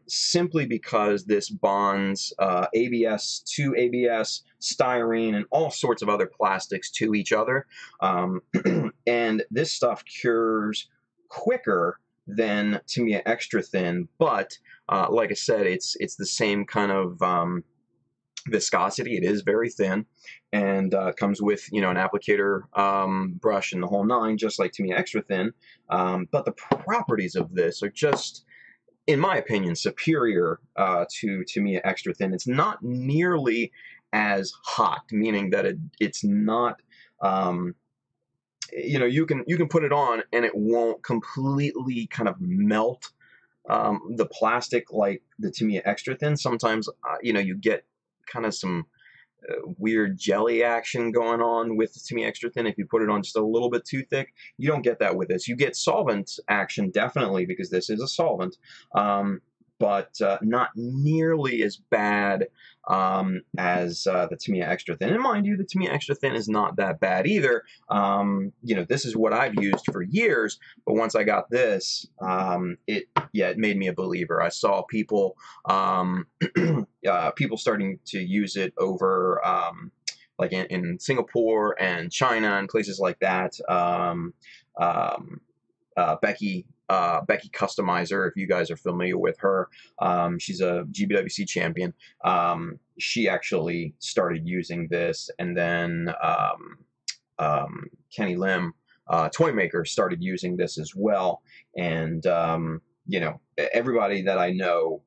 simply because this bonds ABS to ABS, styrene, and all sorts of other plastics to each other. And this stuff cures quicker than Tamiya Extra Thin, but like I said, it's the same kind of viscosity. It is very thin, and comes with, you know, an applicator brush and the whole nine, just like Tamiya Extra Thin. But the properties of this are just, in my opinion, superior to Tamiya Extra Thin. It's not nearly as hot, meaning that it's not. You know, you can put it on and it won't completely kind of melt the plastic like the Tamiya Extra Thin. Sometimes, you know, you get kind of some weird jelly action going on with Tamiya Extra Thin. If you put it on just a little bit too thick, you don't get that with this. You get solvent action, definitely, because this is a solvent, but not nearly as bad as the Tamiya Extra Thin. And mind you, the Tamiya Extra Thin is not that bad either. You know, this is what I've used for years, but once I got this, it made me a believer. I saw people people starting to use it over like in Singapore and China and places like that. Becky Customizer, if you guys are familiar with her, she's a GBWC champion. She actually started using this, and then Kenny Lim, toy maker, started using this as well. And you know, everybody that I know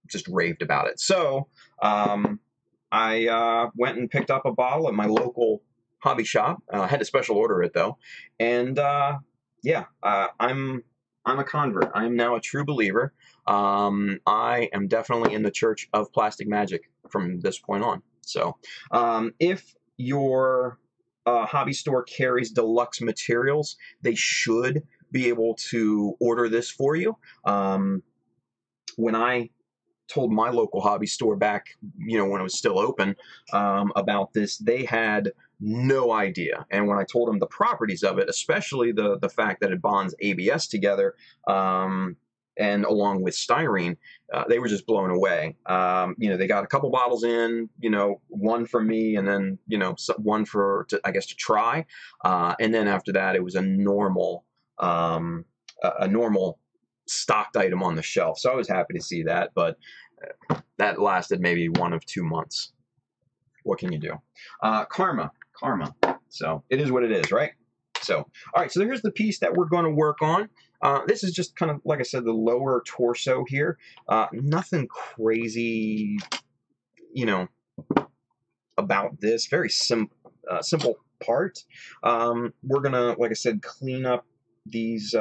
just raved about it. So I went and picked up a bottle at my local hobby shop. I had to special order it though, and yeah, I'm a convert. I am now a true believer. I am definitely in the church of Plastic Magic from this point on. So if your hobby store carries Deluxe Materials, they should be able to order this for you. When I told my local hobby store back, you know, when it was still open, about this, they had no idea. And when I told them the properties of it, especially the fact that it bonds ABS together, and along with styrene, they were just blown away. You know, they got a couple bottles in, you know, one for me, and then, you know, one I guess to try. And then after that, it was a normal stocked item on the shelf. So I was happy to see that, but that lasted maybe 1 of 2 months. What can you do? Karma. So it is what it is, right? So, all right, so here's the piece that we're going to work on. This is just kind of, like I said, the lower torso here. Nothing crazy, you know, about this. Very simple part. We're going to, like I said, clean up these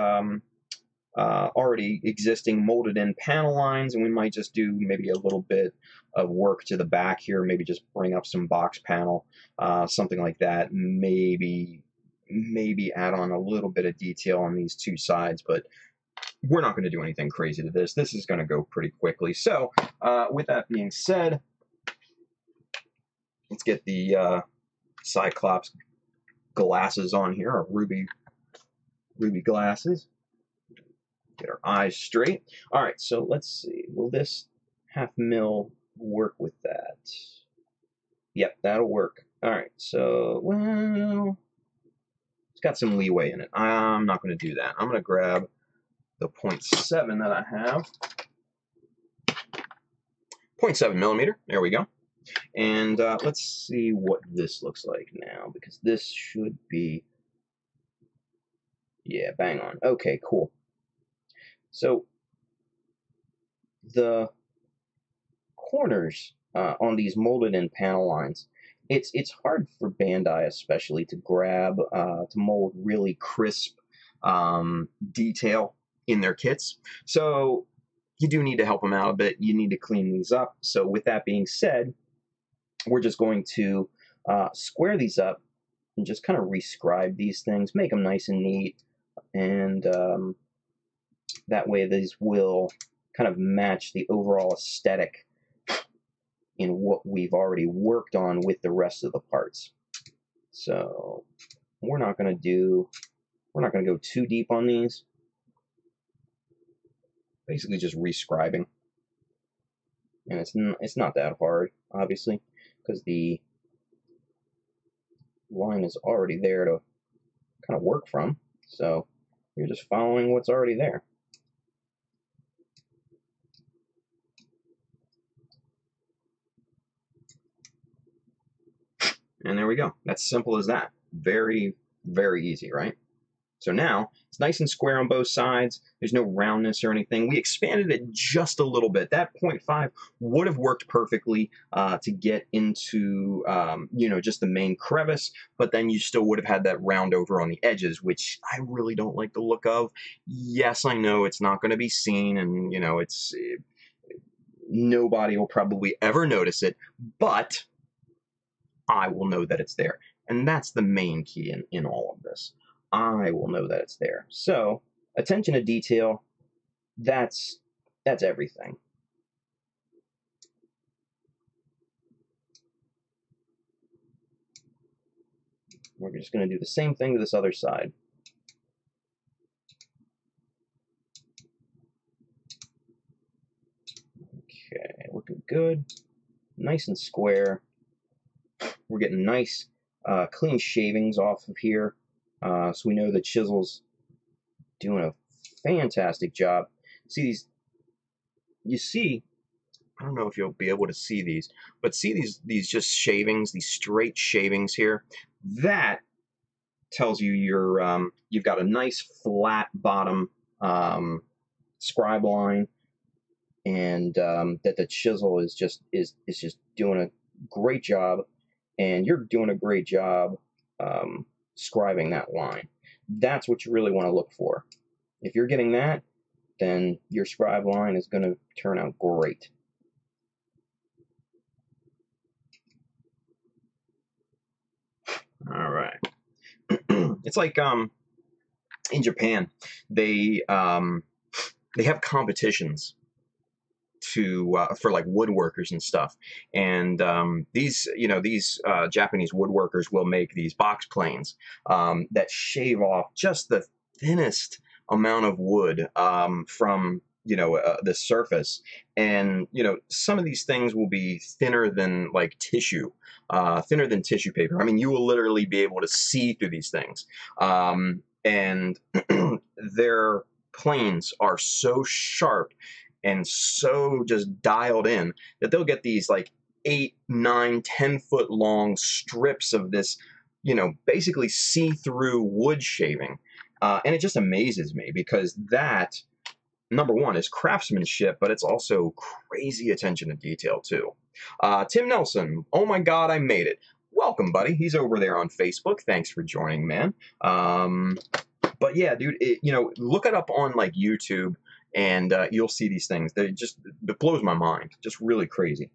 already existing molded in panel lines, and we might just do maybe a little bit of work to the back here, maybe just bring up some box panel, something like that. Maybe add on a little bit of detail on these two sides, but we're not going to do anything crazy to this. This is going to go pretty quickly. So with that being said, let's get the Cyclops glasses on here, our ruby glasses. Get our eyes straight. All right, so let's see. Will this 1/2 mil work with that? Yep, that'll work. All right, so, well, it's got some leeway in it. I'm not going to do that. I'm going to grab the 0.7 that I have. 0.7 millimeter. There we go. And let's see what this looks like now, because this should be, yeah, bang on. Okay, cool. So the corners on these molded in panel lines, it's hard for Bandai especially to grab, to mold really crisp detail in their kits. So you do need to help them out a bit. You need to clean these up. So with that being said, we're just going to square these up and just kind of rescribe these things, make them nice and neat. and that way these will kind of match the overall aesthetic in what we've already worked on with the rest of the parts. So we're not going to go too deep on these. Basically just rescribing. And it's not that hard, obviously, because the line is already there to kind of work from. So you're just following what's already there. And there we go. That's simple as that. Very, very easy, right? So now, it's nice and square on both sides. There's no roundness or anything. We expanded it just a little bit. That 0.5 would have worked perfectly to get into, you know, just the main crevice, but then you still would have had that round over on the edges, which I really don't like the look of. Yes, I know it's not going to be seen, and, you know, nobody will probably ever notice it, but I will know that it's there. And that's the main key in all of this. I will know that it's there. So, attention to detail, that's everything. We're just going to do the same thing to this other side. Okay, looking good. Nice and square. We're getting nice, clean shavings off of here. So we know the chisel's doing a fantastic job. See these, you see, I don't know if you'll be able to see these, but see these just shavings, these straight shavings here? That tells you you've got a nice flat bottom scribe line, and that the chisel is just doing a great job, and you're doing a great job scribing that line. That's what you really want to look for. If you're getting that, then your scribe line is going to turn out great. All right. It's like in Japan, they have competitions for like woodworkers and stuff, and these Japanese woodworkers will make these box planes that shave off just the thinnest amount of wood from the surface, and some of these things will be thinner than like tissue, thinner than tissue paper. I mean, you will literally be able to see through these things, and their planes are so sharp and so just dialed in that they'll get these like 8, 9, 10 foot long strips of this, basically see-through wood shaving. And it just amazes me because that, number one, is craftsmanship, but it's also crazy attention to detail too. Tim Nelson, oh my God, I made it. Welcome, buddy. He's over there on Facebook. Thanks for joining, man. But yeah, dude, look it up on like YouTube, and you'll see these things. It blows my mind. Just really crazy.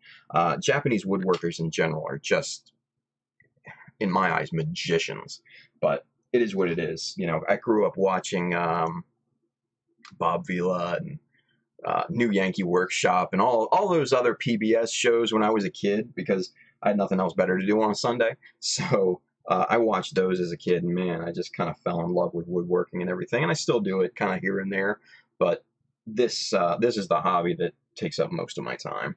Japanese woodworkers in general are just, in my eyes, magicians. But it is what it is. I grew up watching Bob Vila and New Yankee Workshop and all those other PBS shows when I was a kid because I had nothing else better to do on a Sunday. So I watched those as a kid, and man, I just kind of fell in love with woodworking and everything. And I still do it kind of here and there, but this is the hobby that takes up most of my time.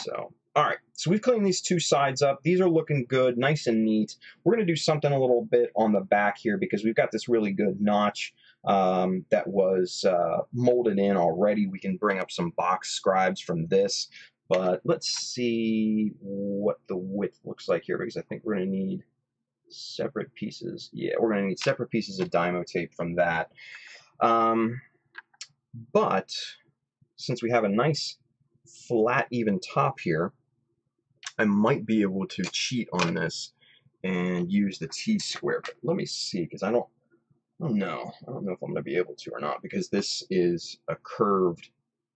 So, all right, so we've cleaned these two sides up. These are looking good, nice and neat. We're going to do something a little bit on the back here because we've got this really good notch that was molded in already. We can bring up some box scribes from this, but let's see what the width looks like here because I think we're going to need separate pieces. Yeah, we're going to need separate pieces of Dymo tape from that. But since we have a nice flat even top here, I might be able to cheat on this and use the T-square. But let me see, because I don't know if I'm going to be able to or not, because this is a curved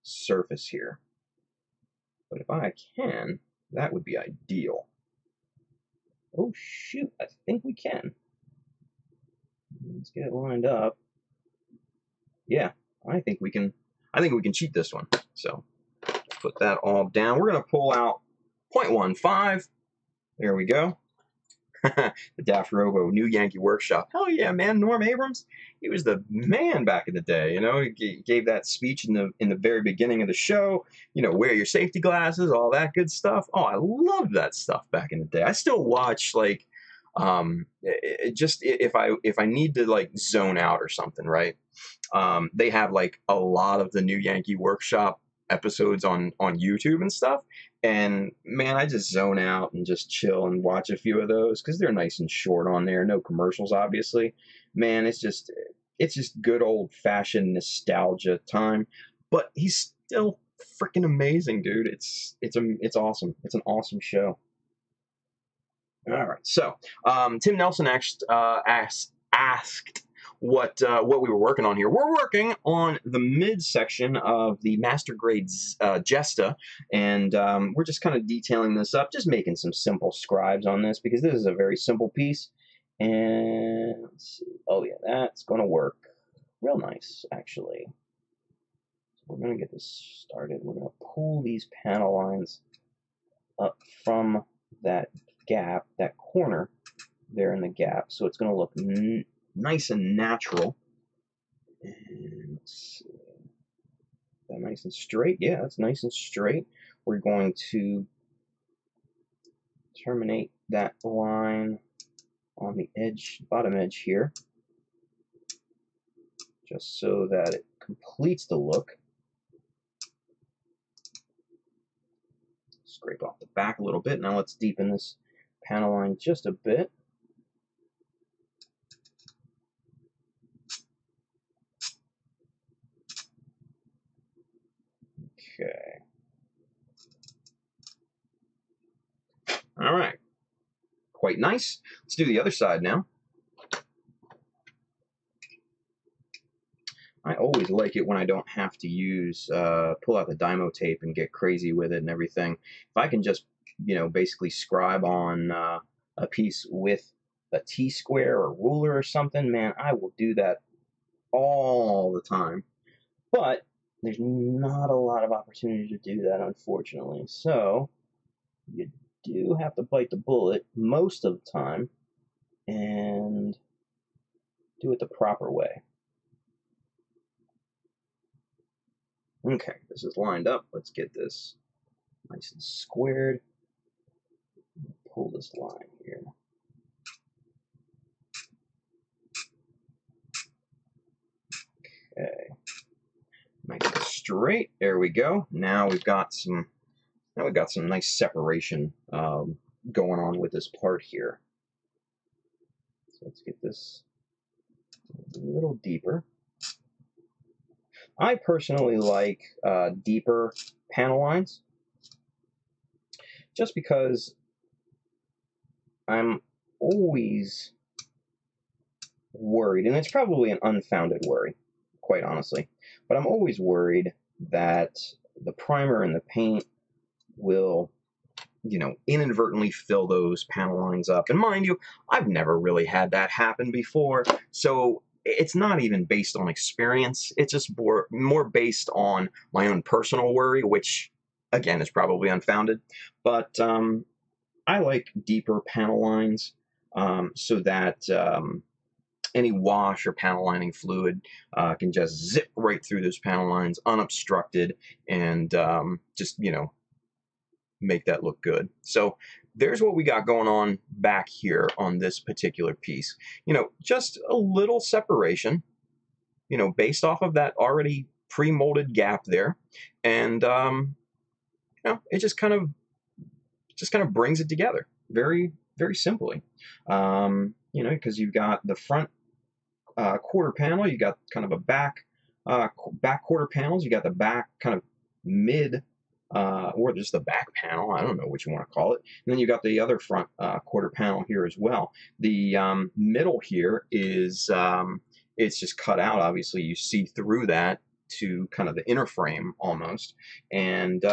surface here. But if I can, that would be ideal. Oh shoot, I think we can. Let's get it lined up. yeah, I think we can cheat this one. So put that all down. We're going to pull out 0.15. There we go. The Daft Robo, New Yankee Workshop. Hell yeah, man. Norm Abrams, he was the man back in the day. You know, he gave that speech in the very beginning of the show. You know, wear your safety glasses, all that good stuff. Oh, I loved that stuff back in the day. I still watch, like, just if I need to, like, zone out or something, right? They have, like, a lot of the New Yankee Workshop episodes on YouTube and stuff. And man, I just zone out and just chill and watch a few of those because they're nice and short on there. No commercials, obviously. Man, it's just good old fashioned nostalgia time. But he's still freaking amazing, dude. It's awesome. It's an awesome show. All right, so Tim Nelson asked what we were working on here. We're working on the mid section of the master grade Jesta, and we're just kind of detailing this up, just making some simple scribes on this because this is a very simple piece. And let's see. Oh yeah, that's going to work real nice, actually. So we're going to get this started. We're going to pull these panel lines up from that gap, that corner there in the gap, so it's going to look nice and natural. And let's see. Is that nice and straight? Yeah, that's nice and straight. We're going to terminate that line on the edge, bottom edge here, just so that it completes the look. Scrape off the back a little bit. Now let's deepen this panel line just a bit. Okay. All right. Quite nice. Let's do the other side now. I always like it when I don't have to use, pull out the Dymo tape and get crazy with it and everything. If I can just, you know, basically scribe on a piece with a T-square or ruler or something, man, I will do that all the time. But there's not a lot of opportunity to do that, unfortunately. So you do have to bite the bullet most of the time and do it the proper way. Okay, this is lined up. Let's get this nice and squared. Pull this line here. Okay, nice and straight. There we go. Now we've got some nice separation going on with this part here. So let's get this a little deeper. I personally like deeper panel lines just because I'm always worried, and it's probably an unfounded worry, quite honestly, but I'm always worried that the primer and the paint will, you know, inadvertently fill those panel lines up. And mind you, I've never really had that happen before, so it's not even based on experience. It's just more based on my own personal worry, which, again, is probably unfounded. But I like deeper panel lines so that any wash or panel lining fluid can just zip right through those panel lines unobstructed and just, you know, make that look good. So there's what we got going on back here on this particular piece. You know, just a little separation, you know, based off of that already pre-molded gap there. And, you know, it just kind of brings it together very, very simply. You know, because you've got the front quarter panel, you got kind of a back quarter panels, you got the back kind of mid or just the back panel, I don't know what you want to call it. And then you got the other front quarter panel here as well. The middle here is, it's just cut out. Obviously, you see through that to kind of the inner frame almost. And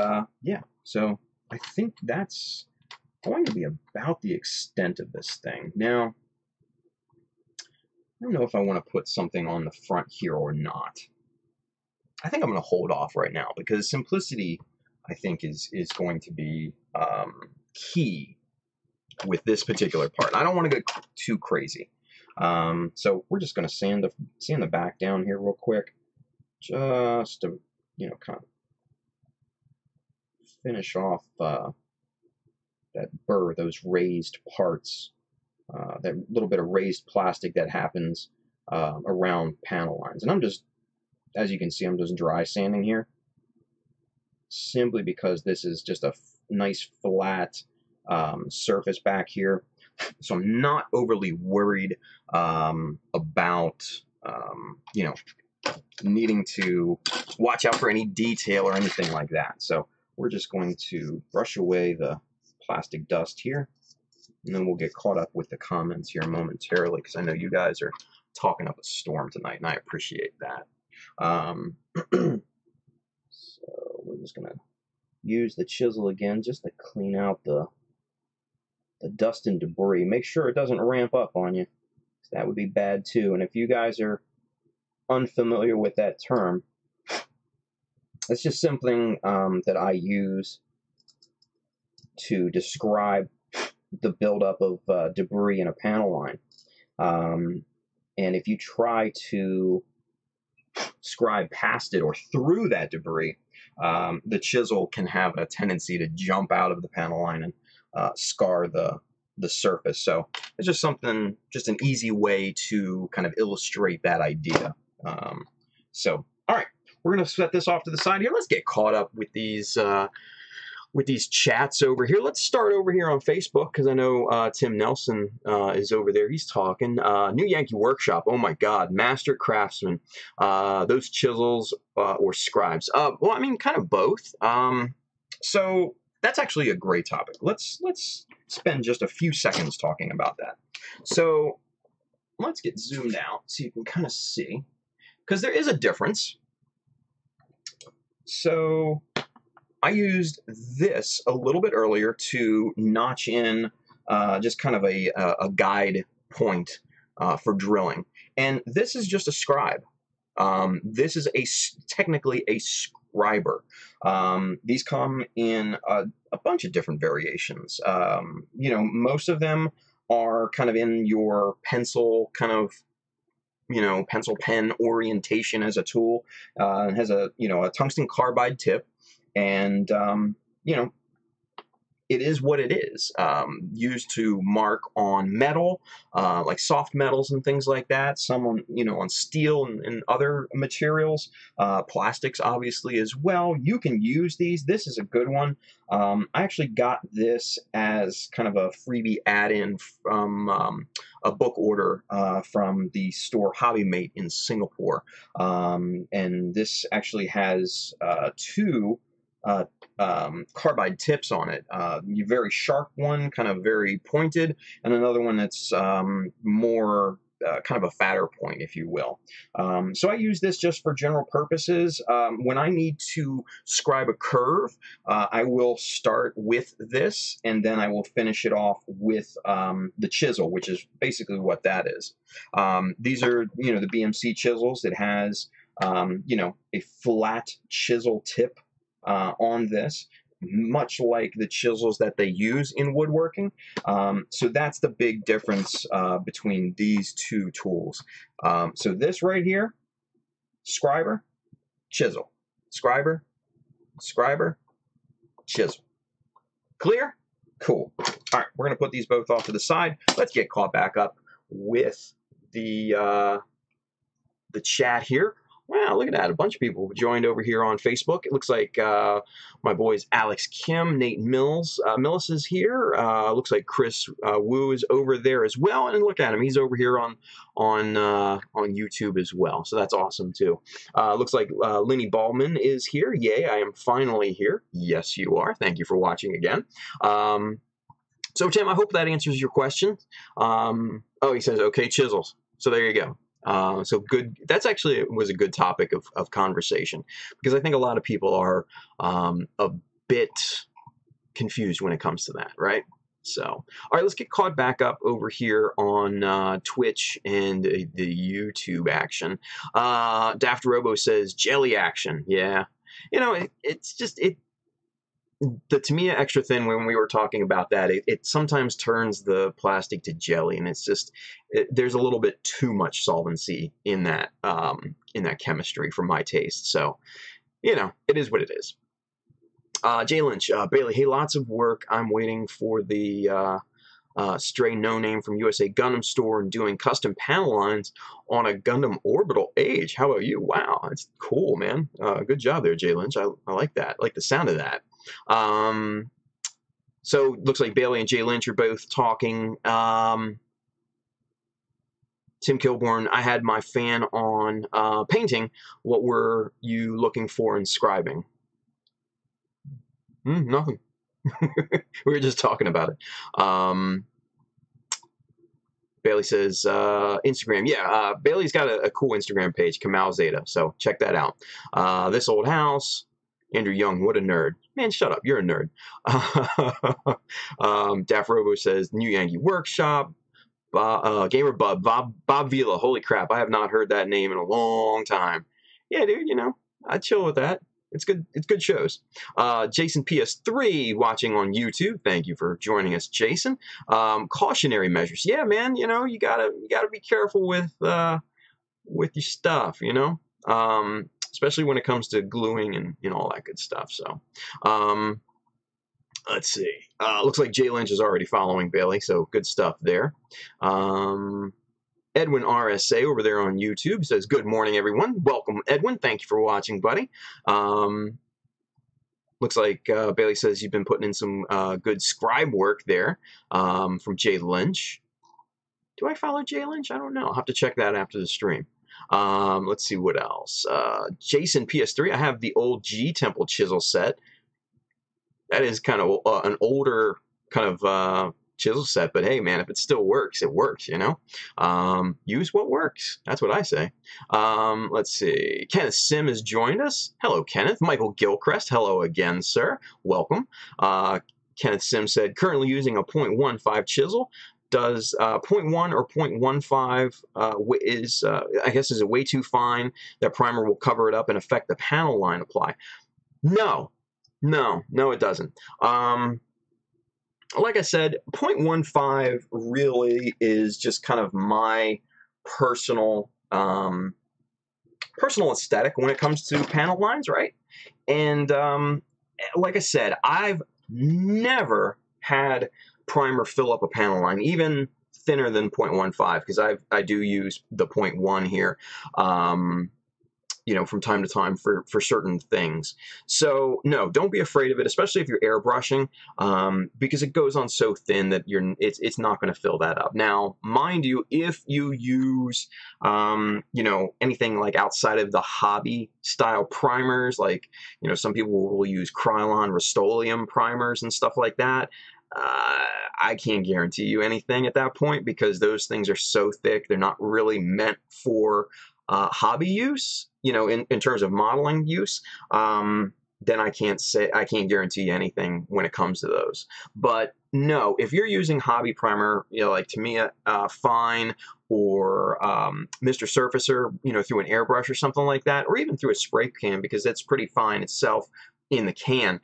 yeah, so I think that's going to be about the extent of this thing. Now, I don't know if I want to put something on the front here or not. I think I'm going to hold off right now because simplicity, I think, is going to be key with this particular part. I don't want to go too crazy. So we're just going to sand the back down here real quick, just to, you know, kind of finish off that burr, those raised parts, that little bit of raised plastic that happens around panel lines. And I'm just, as you can see, I'm just dry sanding here, simply because this is just a nice flat surface back here. So I'm not overly worried about, you know, needing to watch out for any detail or anything like that. So we're just going to brush away the plastic dust here, and then we'll get caught up with the comments here momentarily, because I know you guys are talking up a storm tonight, and I appreciate that. So we're just going to use the chisel again just to clean out the dust and debris. Make sure it doesn't ramp up on you. That would be bad too. And if you guys are unfamiliar with that term, it's just something that I use to describe the buildup of debris in a panel line. And if you try to scribe past it or through that debris, the chisel can have a tendency to jump out of the panel line and scar the surface. So it's just something, just an easy way to kind of illustrate that idea. So, all right, we're going to set this off to the side here. Let's get caught up with these chats over here. Let's start over here on Facebook, because I know Tim Nelson is over there. He's talking. New Yankee Workshop. Oh my God, master craftsman. Those chisels or scribes. Well, I mean, kind of both. So that's actually a great topic. Let's spend just a few seconds talking about that. So let's get zoomed out so you can kind of see, because there is a difference. So I used this a little bit earlier to notch in just kind of a guide point for drilling. And this is just a scribe. This is technically a scriber. These come in a bunch of different variations. You know, most of them are kind of in your pencil kind of, you know, pencil pen orientation as a tool. It has a, you know, a tungsten carbide tip. And, you know, it is what it is, used to mark on metal, like soft metals and things like that. Some on, you know, on steel and other materials, plastics obviously as well. You can use these. This is a good one. I actually got this as kind of a freebie add-in from a book order from the store Hobby Mate in Singapore. And this actually has two carbide tips on it. A very sharp one, kind of very pointed, and another one that's more kind of a fatter point, if you will. So I use this just for general purposes. When I need to scribe a curve, I will start with this, and then I will finish it off with the chisel, which is basically what that is. These are, you know, the BMC chisels. It has, you know, a flat chisel tip on this, much like the chisels that they use in woodworking. So that's the big difference between these two tools. So this right here, scriber, chisel, scriber, scriber, chisel. Clear? Cool. All right, we're going to put these both off to the side. Let's get caught back up with the chat here. Wow, look at that. A bunch of people joined over here on Facebook. It looks like my boys Alex Kim, Nate Mills is here. Looks like Chris Wu is over there as well. And look at him. He's over here on YouTube as well. So that's awesome too. Looks like Lenny Ballman is here. Yay, I am finally here. Yes, you are. Thank you for watching again. So Tim, I hope that answers your question. Oh, he says, okay, chisels. So there you go. So good. That's actually was a good topic of conversation, because I think a lot of people are a bit confused when it comes to that, right? So, all right, let's get caught back up over here on Twitch and the YouTube action. Daft Robo says jelly action. Yeah, you know, it's just the Tamiya extra thin. When we were talking about that, it sometimes turns the plastic to jelly, and it's just there's a little bit too much solvency in that chemistry for my taste. So, you know, it is what it is. Jay Lynch, Bailey, hey, lots of work. I'm waiting for the stray no-name from USA Gundam store and doing custom panel lines on a Gundam Orbital Age. How about you? Wow, that's cool, man. Good job there, Jay Lynch. I like that. I like the sound of that. So looks like Bailey and Jay Lynch are both talking. Tim Kilborn, I had my fan on painting. What were you looking for in scribing? Nothing. We were just talking about it. Bailey says, Instagram. Yeah, Bailey's got a cool Instagram page, Kamal Zeta, so check that out. This Old House. Andrew Young, what a nerd. Man, shut up. You're a nerd. Daft Robo says, New Yankee Workshop. Gamer Bub, Bob Vila. Holy crap, I have not heard that name in a long time. Yeah, dude, you know, I'd chill with that. It's good. It's good shows. Jason PS3 watching on YouTube. Thank you for joining us, Jason. Cautionary measures. Yeah, man. You know, you gotta be careful with your stuff. You know, especially when it comes to gluing and all that good stuff. So, let's see. Looks like Jay Lynch is already following Bailey. So good stuff there. Edwin RSA over there on YouTube says, good morning, everyone. Welcome, Edwin. Thank you for watching, buddy. Looks like Bailey says you've been putting in some good scribe work there from Jay Lynch. Do I follow Jay Lynch? I don't know. I'll have to check that after the stream. Let's see what else. Jason PS3, I have the old G Temple chisel set. That is kind of an older kind of chisel set, but hey, man, if it still works, it works, you know? Use what works. That's what I say. Let's see. Kenneth Sim has joined us. Hello, Kenneth. Michael Gilchrist. Hello again, sir. Welcome. Kenneth Sim said, currently using a 0.15 chisel. Does 0.1 or 0.15 is it way too fine? That primer will cover it up and affect the panel line apply? No, it doesn't. Like I said, 0.15 really is just kind of my personal aesthetic when it comes to panel lines, right? And like I said, I've never had primer fill up a panel line, even thinner than 0.15, because I do use the 0.1 here. You know, from time to time for certain things. So no, don't be afraid of it, especially if you're airbrushing, because it goes on so thin that it's not going to fill that up. Now, mind you, if you use, you know, anything like outside of the hobby style primers, like, you know, some people will use Krylon Rust-Oleum primers and stuff like that. I can't guarantee you anything at that point because those things are so thick, they're not really meant for hobby use, you know, in terms of modeling use, then I can't guarantee anything when it comes to those. But no, if you're using hobby primer, you know, like Tamiya Fine or Mr. Surfacer, you know, through an airbrush or something like that, or even through a spray can, because that's pretty fine itself in the can,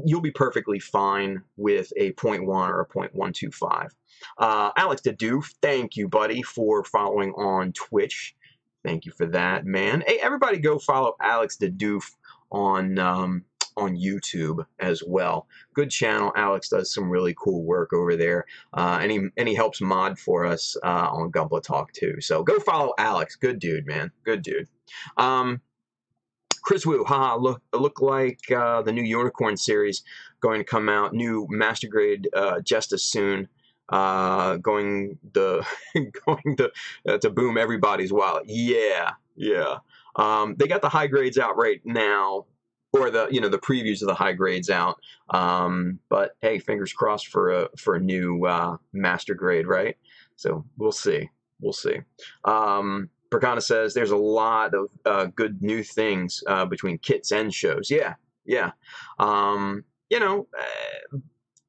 you'll be perfectly fine with a 0.1 or a 0.125. Alex Dedoof, thank you, buddy, for following on Twitch. Thank you for that, man. Hey, everybody go follow Alex Dedoof on YouTube as well. Good channel. Alex does some really cool work over there. And he helps mod for us on Gunpla Talk too. So go follow Alex. Good dude, man. Good dude. Chris Wu, haha, look like the new Unicorn series going to come out. New Master Grade Jesta soon. Going to boom everybody's wallet. Yeah. They got the high grades out right now, or the previews of the high grades out. But hey, fingers crossed for a new master grade, right? So we'll see. Percana says there's a lot of good new things between kits and shows. Yeah.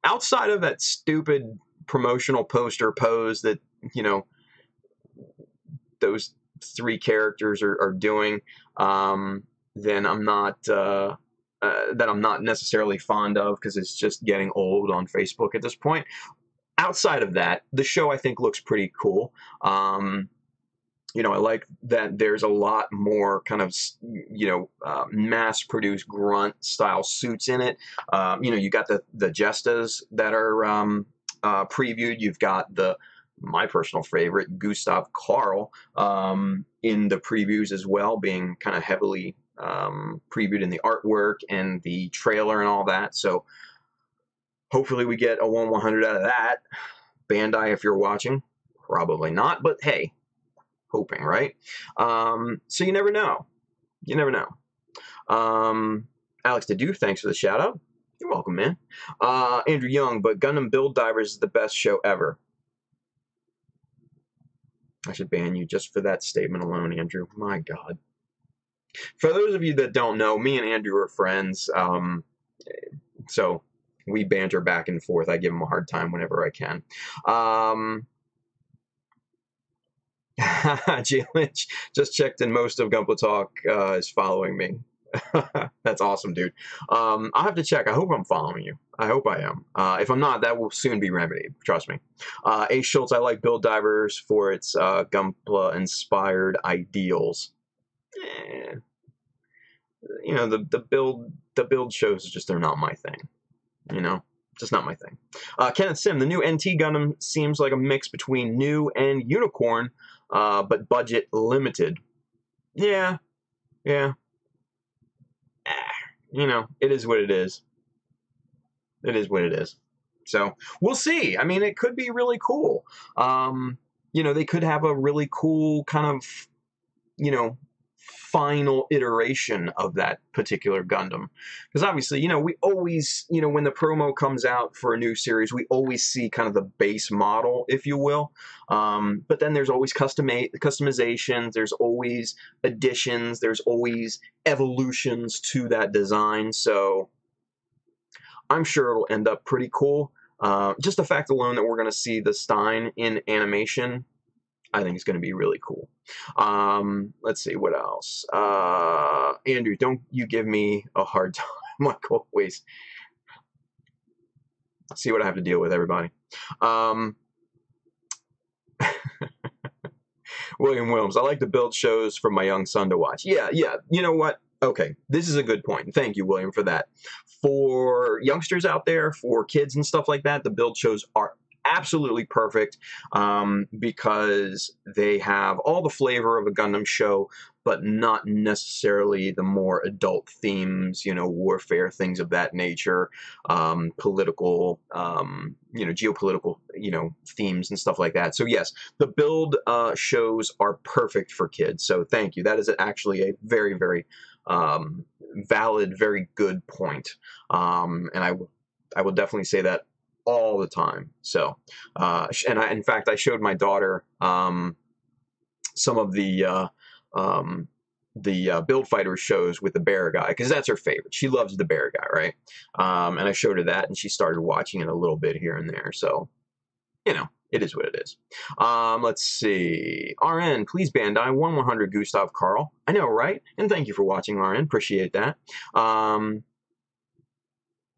outside of that stupid promotional poster pose that, you know, those three characters are doing, then I'm not that I'm not necessarily fond of, because it's just getting old on Facebook at this point. Outside of that, the show I think looks pretty cool. You know, I like that there's a lot more kind of, you know, mass-produced grunt-style suits in it. You know, you got the Jestas that are previewed. You've got my personal favorite, Gustav Karl, in the previews as well, being kind of heavily previewed in the artwork and the trailer and all that. So hopefully we get a 1/100 out of that. Bandai, if you're watching, probably not, but hey, hoping, right? So you never know. You never know. Alex Dedu, thanks for the shout out. You're welcome, man. Andrew Young, but Gundam Build Divers is the best show ever. I should ban you just for that statement alone, Andrew. My God. For those of you that don't know, me and Andrew are friends. So we banter back and forth. I give him a hard time whenever I can. Jay Lynch just checked in. Most of Gunpla Talk is following me. That's awesome, dude. I'll have to check. I hope I'm following you. I hope I am. If I'm not, that will soon be remedied. Trust me. A. Schultz, I like Build Divers for its Gunpla-inspired ideals. You know, the build shows just are not my thing. You know, just not my thing. Kenneth Sim, the new NT Gundam seems like a mix between new and Unicorn, but budget limited. Yeah. You know, it is what it is. It is what it is. So we'll see. I mean, it could be really cool. You know, they could have a really cool kind of, you know, final iteration of that particular Gundam. Because obviously, you know, we always, you know, when the promo comes out for a new series, we always see kind of the base model, if you will. But then there's always customizations, there's always additions, there's always evolutions to that design. So I'm sure it'll end up pretty cool. Just the fact alone that we're going to see the Stein in animation, I think it's going to be really cool. Let's see, what else? Andrew, don't you give me a hard time, like always. See what I have to deal with, everybody. William Williams, I like to build shows for my young son to watch. Yeah, you know what? Okay, this is a good point. Thank you, William, for that. For youngsters out there, for kids and stuff like that, the build shows are absolutely perfect, because they have all the flavor of a Gundam show, but not necessarily the more adult themes, you know, warfare, things of that nature, political, you know, geopolitical, you know, themes and stuff like that. So yes, the build shows are perfect for kids. So thank you. That is actually a very, very valid, very good point. And I will definitely say that all the time. So, and in fact, I showed my daughter some of the Build Fighters shows with the bear guy, because that's her favorite. She loves the bear guy, right? And I showed her that, and she started watching it a little bit here and there. So, you know, it is what it is. Let's see. RN, please Bandai 1/100 Gustav Karl. I know, right? And thank you for watching, RN. Appreciate that.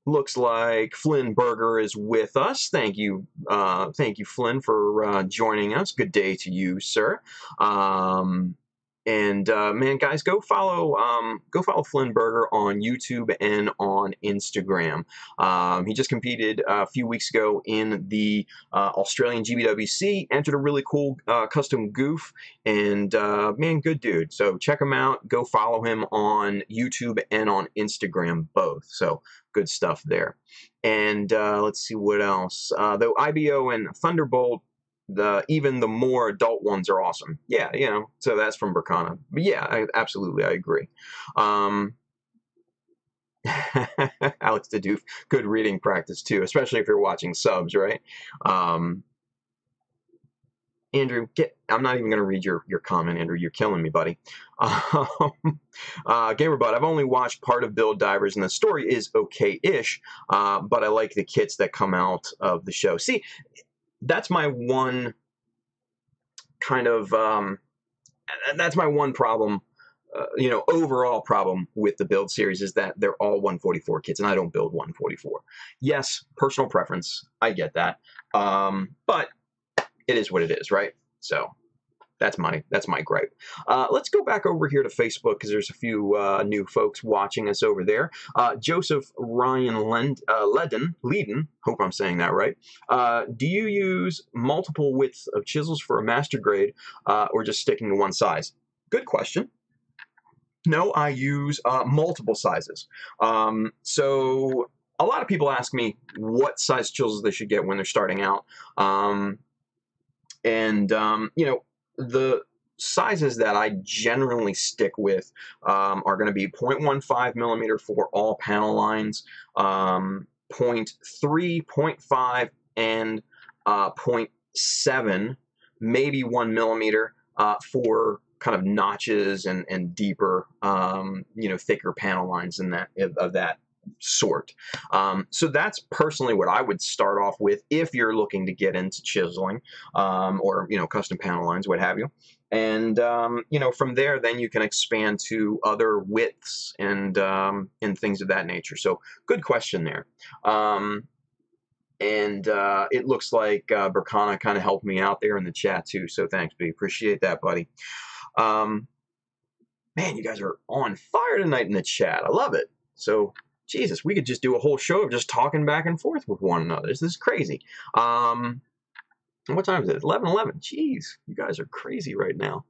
Looks like Flynn Berger is with us. Thank you, Flynn, for joining us. Good day to you, sir. Man, guys, go follow Flynn Berger on YouTube and on Instagram. He just competed a few weeks ago in the Australian GBWC, entered a really cool custom goof, and man, good dude. So check him out. Go follow him on YouTube and on Instagram both. So good stuff there. And let's see what else. Though IBO and Thunderbolt, even the more adult ones are awesome. Yeah, you know, so that's from Burkana. But yeah, I agree. Alex Dedoof, good reading practice too, especially if you're watching subs, right? Andrew, I'm not even going to read your comment, Andrew. You're killing me, buddy. GamerBud, I've only watched part of Build Divers, and the story is okay-ish, but I like the kits that come out of the show. See, that's my one kind of, that's my one problem, overall problem with the Build series is that they're all 144 kits, and I don't build 144. Yes, personal preference. I get that. But it is what it is, right? So that's my gripe. Let's go back over here to Facebook because there's a few new folks watching us over there. Joseph Ryan Leiden, hope I'm saying that right. Do you use multiple widths of chisels for a master grade or just sticking to one size? Good question. No, I use multiple sizes. So a lot of people ask me what size chisels they should get when they're starting out. The sizes that I generally stick with are going to be 0.15 millimeter for all panel lines, 0.3, 0.5, and 0.7, maybe 1 millimeter for kind of notches and deeper, thicker panel lines of that sort. So that's personally what I would start off with if you're looking to get into chiseling or custom panel lines, what have you. And from there, then you can expand to other widths and things of that nature. So good question there. It looks like Burkana kind of helped me out there in the chat too. So thanks, B. Appreciate that, buddy. Man, you guys are on fire tonight in the chat. I love it. So Jesus, we could just do a whole show of just talking back and forth with one another. This is crazy. What time is it? 11:11. Jeez, you guys are crazy right now.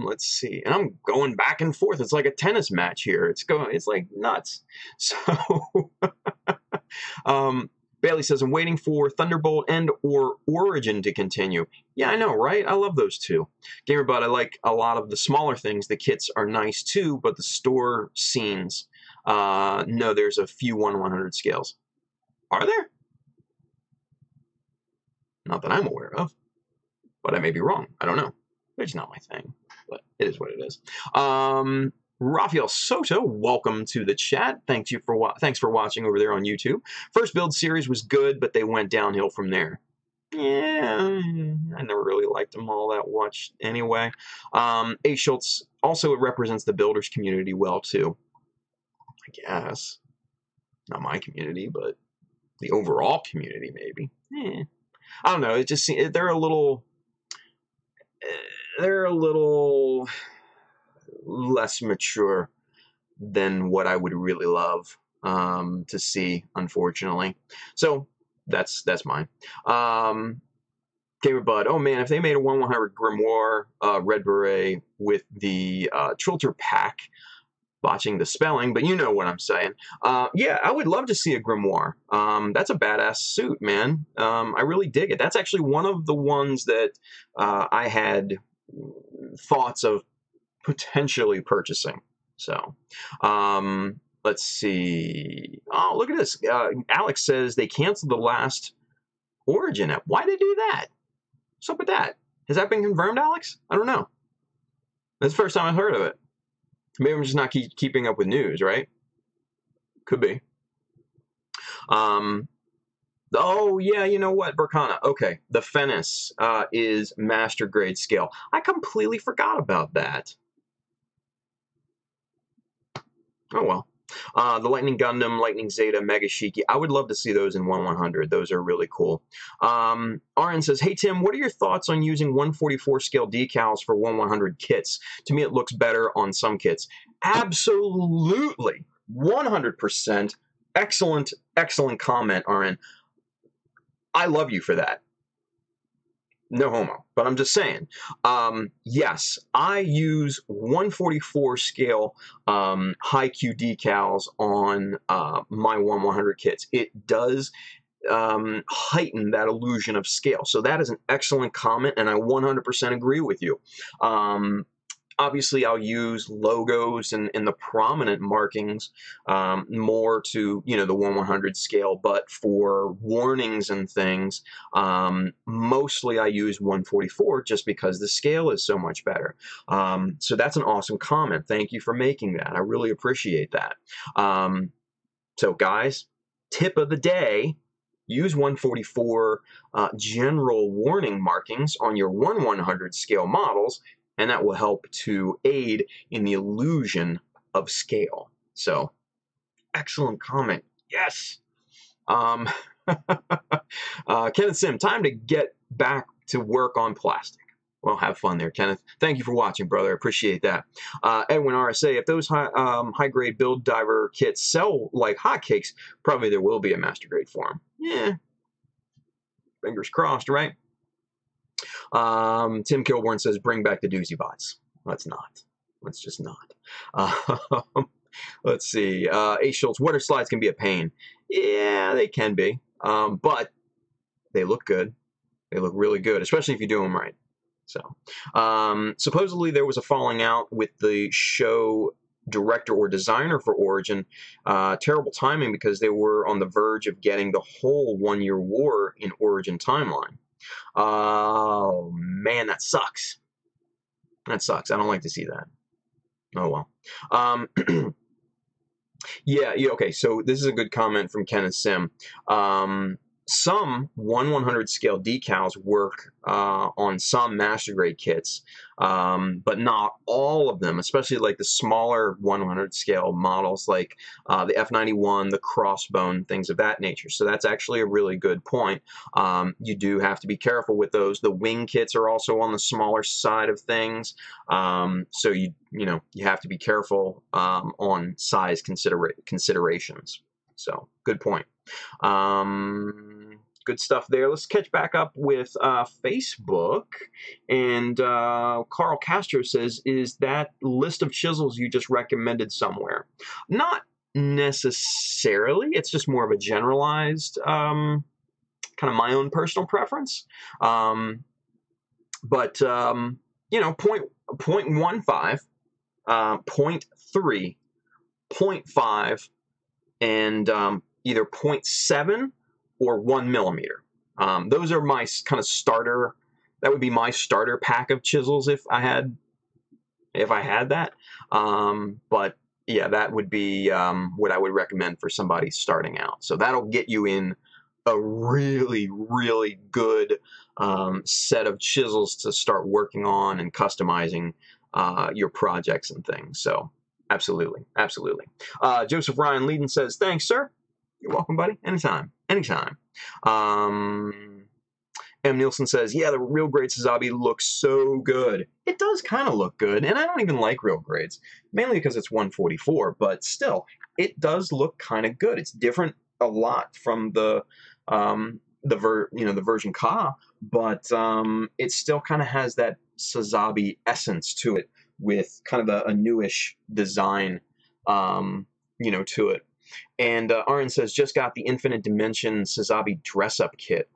Let's see. And I'm going back and forth. It's like a tennis match here. It's like nuts. So Bailey says, I'm waiting for Thunderbolt and or Origin to continue. Yeah, I know, right? I love those two. GamerBud, I like a lot of the smaller things. The kits are nice too, but the store scenes... no, there's a few 1/100 scales. Are there? Not that I'm aware of, but I may be wrong. I don't know. It's not my thing, but it is what it is. Rafael Soto, welcome to the chat. Thanks for watching over there on YouTube. First Build series was good, but they went downhill from there. Yeah, I never really liked them all that much anyway. A. Schultz, also it represents the builders community well too. I guess. Not my community, but the overall community, maybe. I don't know. It just they're a little less mature than what I would really love to see, unfortunately. So that's mine. GamerBud, oh man, if they made a 1/100 Grimoire Red Beret with the Trilter pack, botching the spelling, but you know what I'm saying. Yeah, I would love to see a Grimoire. That's a badass suit, man. I really dig it. That's actually one of the ones that I had thoughts of potentially purchasing. So, let's see. Oh, look at this. Alex says they canceled the last Origin app. Why did they do that? What's up with that? Has that been confirmed, Alex? I don't know. That's the first time I've heard of it. Maybe I'm just not keeping up with news, right? Could be. Oh, yeah, you know what, Burkana? Okay, the Fennis is master grade scale. I completely forgot about that. Oh, well. The Lightning Gundam, Lightning Zeta, Mega Shiki. I would love to see those in 1/100. Those are really cool. Aaron says, hey, Tim, what are your thoughts on using 144 scale decals for 1/100 kits? To me, it looks better on some kits. Absolutely. 100%. Excellent, excellent comment, Aaron. I love you for that. No homo, but I'm just saying. Yes, I use 144 scale high Q decals on my 1/100 kits. It does heighten that illusion of scale. So that is an excellent comment, and I 100% agree with you. Obviously, I'll use logos and the prominent markings more to, the 1/100 scale, but for warnings and things, mostly I use 144 just because the scale is so much better. So that's an awesome comment. Thank you for making that. I really appreciate that. So guys, tip of the day, use 144 general warning markings on your 1/100 scale models, and that will help to aid in the illusion of scale. So, excellent comment. Yes. Kenneth Sim, time to get back to work on plastic. Well, have fun there, Kenneth. Thank you for watching, brother. Appreciate that. Edwin RSA, if those high-grade build diver kits sell like hotcakes, probably there will be a master grade for them. Yeah. Fingers crossed, right? Tim Kilborn says, bring back the doozy bots. Let's not. Let's just not. Let's see. A. Schultz, water slides can be a pain. Yeah, they can be. But they look good. They look really good, especially if you do them right. So, supposedly there was a falling out with the show director or designer for Origin. Terrible timing because they were on the verge of getting the whole one-year war in Origin timeline. Oh, man, that sucks. That sucks. I don't like to see that. Oh, well. Yeah, okay, so this is a good comment from Kenneth Sim. Some 1/100 scale decals work on some master grade kits, but not all of them, especially like the smaller 1/100 scale models like the F91, the Crossbone, things of that nature. So that's actually a really good point. You do have to be careful with those. The wing kits are also on the smaller side of things, so you have to be careful on size considerations. So good point. Good stuff there. Let's catch back up with Facebook. And Carl Castro says, is that list of chisels you just recommended somewhere? Not necessarily. It's just more of a generalized, kind of my own personal preference. But, 0.15, 0.3, 0.5, and either 0.7 or 1 millimeter. Those are my kind of starter. That would be my starter pack of chisels if I had that. But yeah, that would be what I would recommend for somebody starting out. So that'll get you in a really, really good set of chisels to start working on and customizing your projects and things. So absolutely, absolutely. Joseph Ryan Leeden says, thanks, sir. You're welcome, buddy. Anytime. Anytime. M. Nielsen says, yeah, the real grade Sazabi looks so good. It does kind of look good, and I don't even like real grades, mainly because it's 144, but still, it does look kind of good. It's different a lot from the version Ka, but it still kind of has that Sazabi essence to it with kind of a newish design, to it. And Aaron says, just got the Infinite Dimension Sazabi dress-up kit.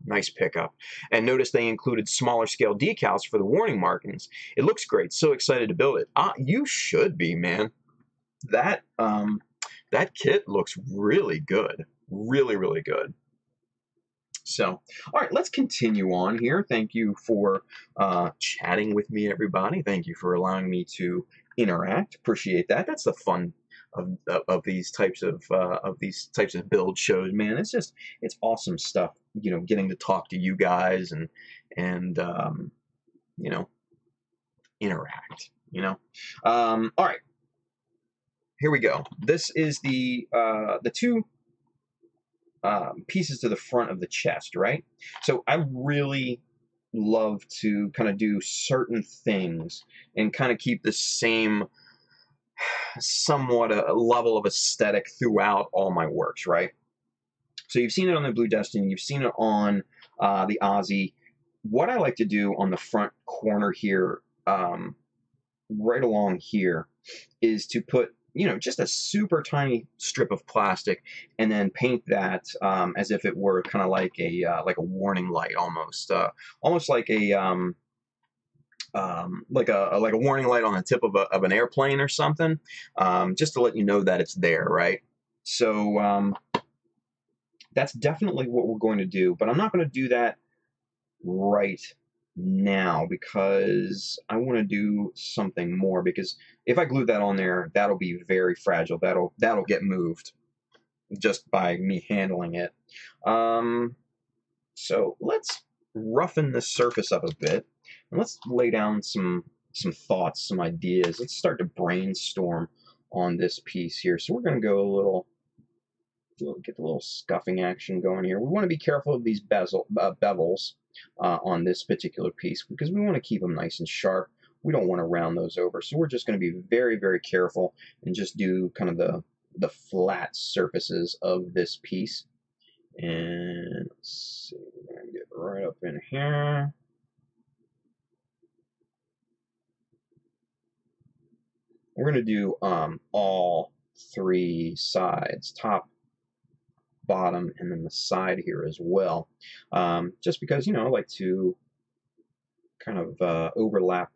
Nice pickup. And notice they included smaller scale decals for the warning markings. It looks great. So excited to build it. You should be, man. That kit looks really good. Really, really good. So, all right, let's continue on here. Thank you for chatting with me, everybody. Thank you for allowing me to interact. Appreciate that. That's the fun of these types of build shows, man. It's awesome stuff. Getting to talk to you guys and interact. All right, here we go. This is the two pieces to the front of the chest, right? So I really love to kind of do certain things and kind of keep the same somewhat a level of aesthetic throughout all my works, right? So you've seen it on the Blue Destiny, you've seen it on the Aussie. What I like to do on the front corner here, right along here, is to put just a super tiny strip of plastic, and then paint that as if it were kind of like a warning light, almost like a like a warning light on the tip of an airplane or something, just to let you know that it's there, right? So that's definitely what we're going to do, but I'm not going to do that right now because I want to do something more, because if I glue that on there, that'll be very fragile. That'll get moved just by me handling it. So let's roughen this surface up a bit, and let's lay down some thoughts, some ideas. Let's start to brainstorm on this piece here. So we're going to go get the little scuffing action going here. We want to be careful of these bevels on this particular piece, because we want to keep them nice and sharp. We don't want to round those over. So we're just going to be very, very careful and just do kind of the flat surfaces of this piece. And let's see, we're going to get right up in here. We're going to do all three sides, top, bottom, and then the side here as well. Just because, you know, I like to kind of overlap,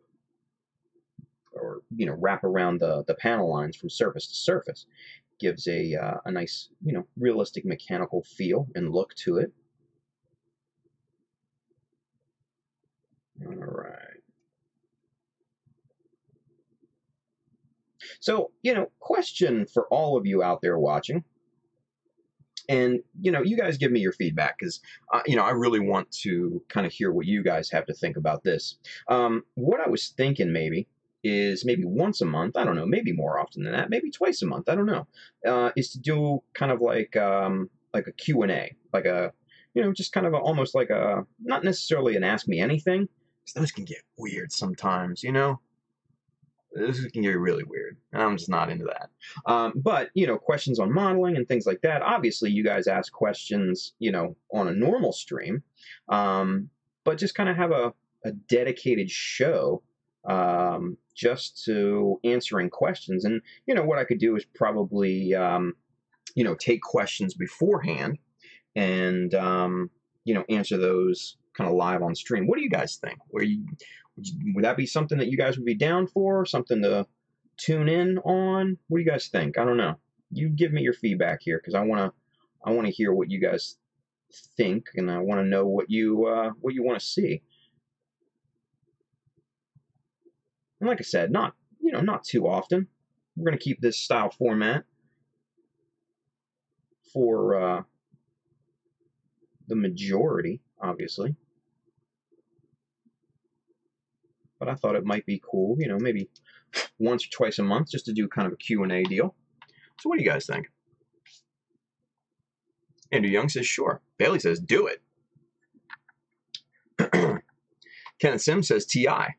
or, you know, wrap around the panel lines from surface to surface. Gives a nice, you know, realistic mechanical feel and look to it. All right. So, you know, question for all of you out there watching, and, you know, you guys give me your feedback, because, you know, I really want to kind of hear what you guys have to think about this. What I was thinking is maybe once a month, I don't know, maybe more often than that, maybe twice a month, I don't know, is to do kind of like a Q&A, like a, you know, just kind of almost like a, not necessarily an Ask Me Anything, because those can get weird sometimes, you know? This can get really weird, and I'm just not into that. But, you know, questions on modeling and things like that, obviously you guys ask questions, you know, on a normal stream, but just kind of have a dedicated show just to answering questions. And, you know, what I could do is probably, you know, take questions beforehand and, you know, answer those kind of live on stream. What do you guys think? Would that be something that you guys would be down for? Something to tune in on? What do you guys think? I don't know. You give me your feedback here, because I want to hear what you guys think, and I want to know what you want to see. And like I said, not too often. We're going to keep this style format for the majority, obviously. But I thought it might be cool, you know, maybe once or twice a month, just to do kind of a Q&A deal. So what do you guys think? Andrew Young says, sure. Bailey says, do it. Kenneth Sims says, TI. I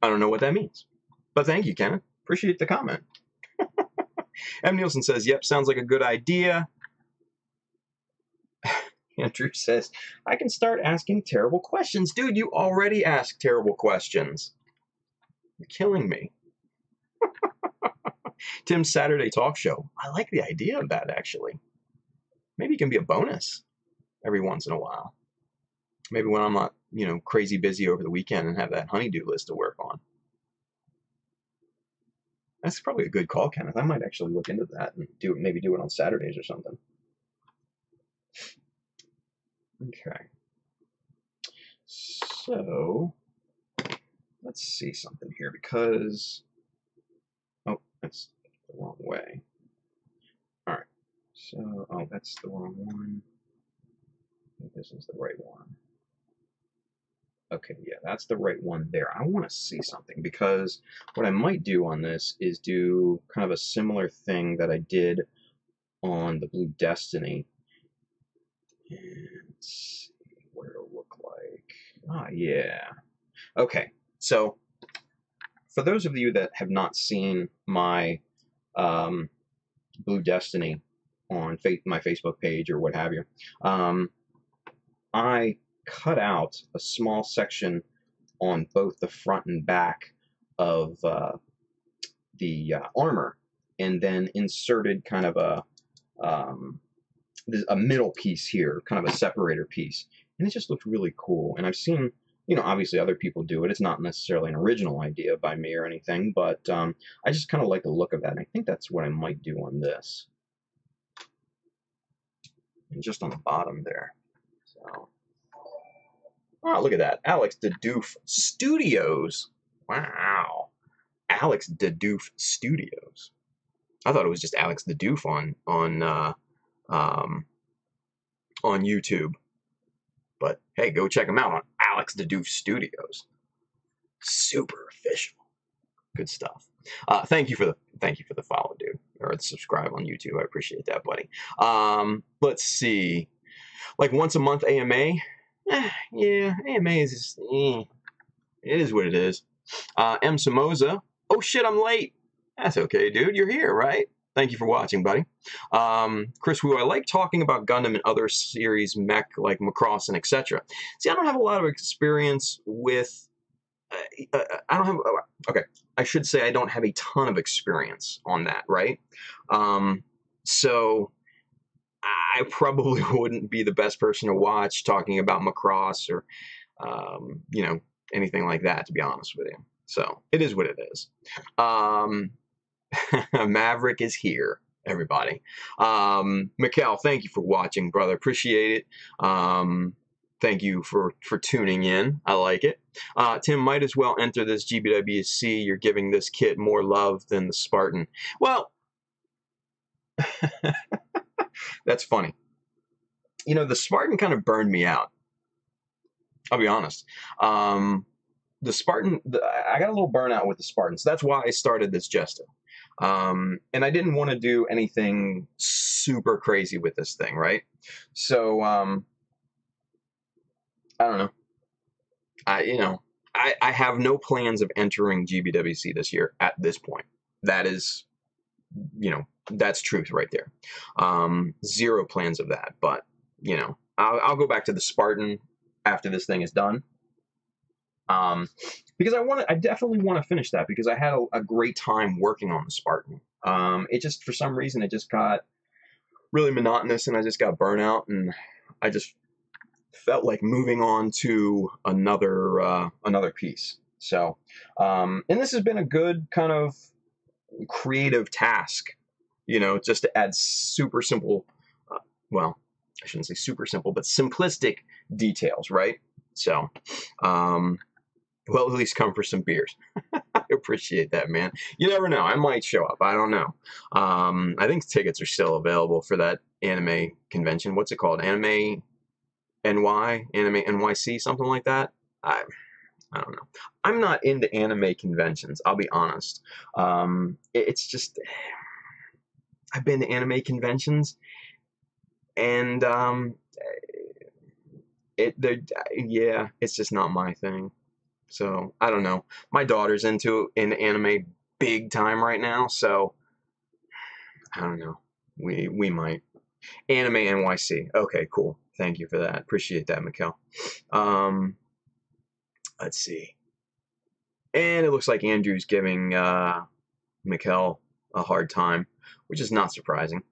don't know what that means, but thank you, Kenneth. Appreciate the comment. M. Nielsen says, yep, sounds like a good idea. Andrew says, I can start asking terrible questions. Dude, you already ask terrible questions. You're killing me. Tim's Saturday talk show. I like the idea of that, actually. Maybe it can be a bonus every once in a while. Maybe when I'm not, you know, crazy busy over the weekend and have that honeydew list to work on. That's probably a good call, Kenneth. I might actually look into that and maybe do it on Saturdays or something. Okay. So let's see something here, because that's the wrong way. All right. So that's the wrong one. I think this is the right one. Okay, yeah, that's the right one there. I want to see something, because what I might do on this is do kind of a similar thing that I did on the Blue Destiny. And let's see what it'll look like. Yeah. Okay, so for those of you that have not seen my Blue Destiny on my Facebook page or what have you, I cut out a small section on both the front and back of the armor, and then inserted kind of a middle piece here, kind of a separator piece, and it just looked really cool. And I've seen, you know, obviously other people do it. It's not necessarily an original idea by me or anything, but I just kind of like the look of that. And I think that's what I might do on this. And just on the bottom there. So, oh, look at that. Alex Dedoof Studios. Wow. Alex Dedoof Studios. I thought it was just Alex Dedoof on YouTube. But hey, go check him out on Alex Dedoof Studios. Super official. Good stuff. Thank you for the follow, dude, or the subscribe on YouTube. I appreciate that, buddy. Let's see. Like once a month AMA. Yeah, AMA is just, it is what it is. M Samoza. Oh shit, I'm late. That's okay, dude. You're here, right? Thank you for watching, buddy. Chris Wu, I like talking about Gundam and other series mech like Macross and etc. See, I don't have a lot of experience with. I don't have. Okay, I should say I don't have a ton of experience on that, right? So I probably wouldn't be the best person to watch talking about Macross or, you know, anything like that, to be honest with you. So it is what it is. Maverick is here, everybody. Mikkel, thank you for watching, brother. Appreciate it. Thank you for tuning in. I like it. Tim, might as well enter this GBWC. You're giving this kit more love than the Spartan. Well, that's funny. You know, the Spartan kind of burned me out. I'll be honest. The Spartan, I got a little burnout with the Spartan, so that's why I started this Jesta. And I didn't want to do anything super crazy with this thing, right? So, I don't know. I have no plans of entering GBWC this year at this point. That is, you know, that's truth right there. Zero plans of that, but, you know, I'll go back to the Spartan after this thing is done. Because I definitely want to finish that because I had a great time working on the Spartan. It just, for some reason, it just got really monotonous and I just got burnout and I just felt like moving on to another piece. So, and this has been a good kind of creative task, you know, just to add super simple, well, I shouldn't say super simple, but simplistic details, right? So, well, at least come for some beers. I appreciate that, man. You never know. I might show up. I don't know. I think tickets are still available for that anime convention. What's it called? Anime NYC, something like that. I don't know. I'm not into anime conventions. I'll be honest. It's just I've been to anime conventions, and yeah, it's just not my thing. So I don't know. My daughter's into anime big time right now, so I don't know. We might. Anime NYC. Okay, cool. Thank you for that. Appreciate that, Mikkel. Let's see. And it looks like Andrew's giving Mikkel a hard time, which is not surprising.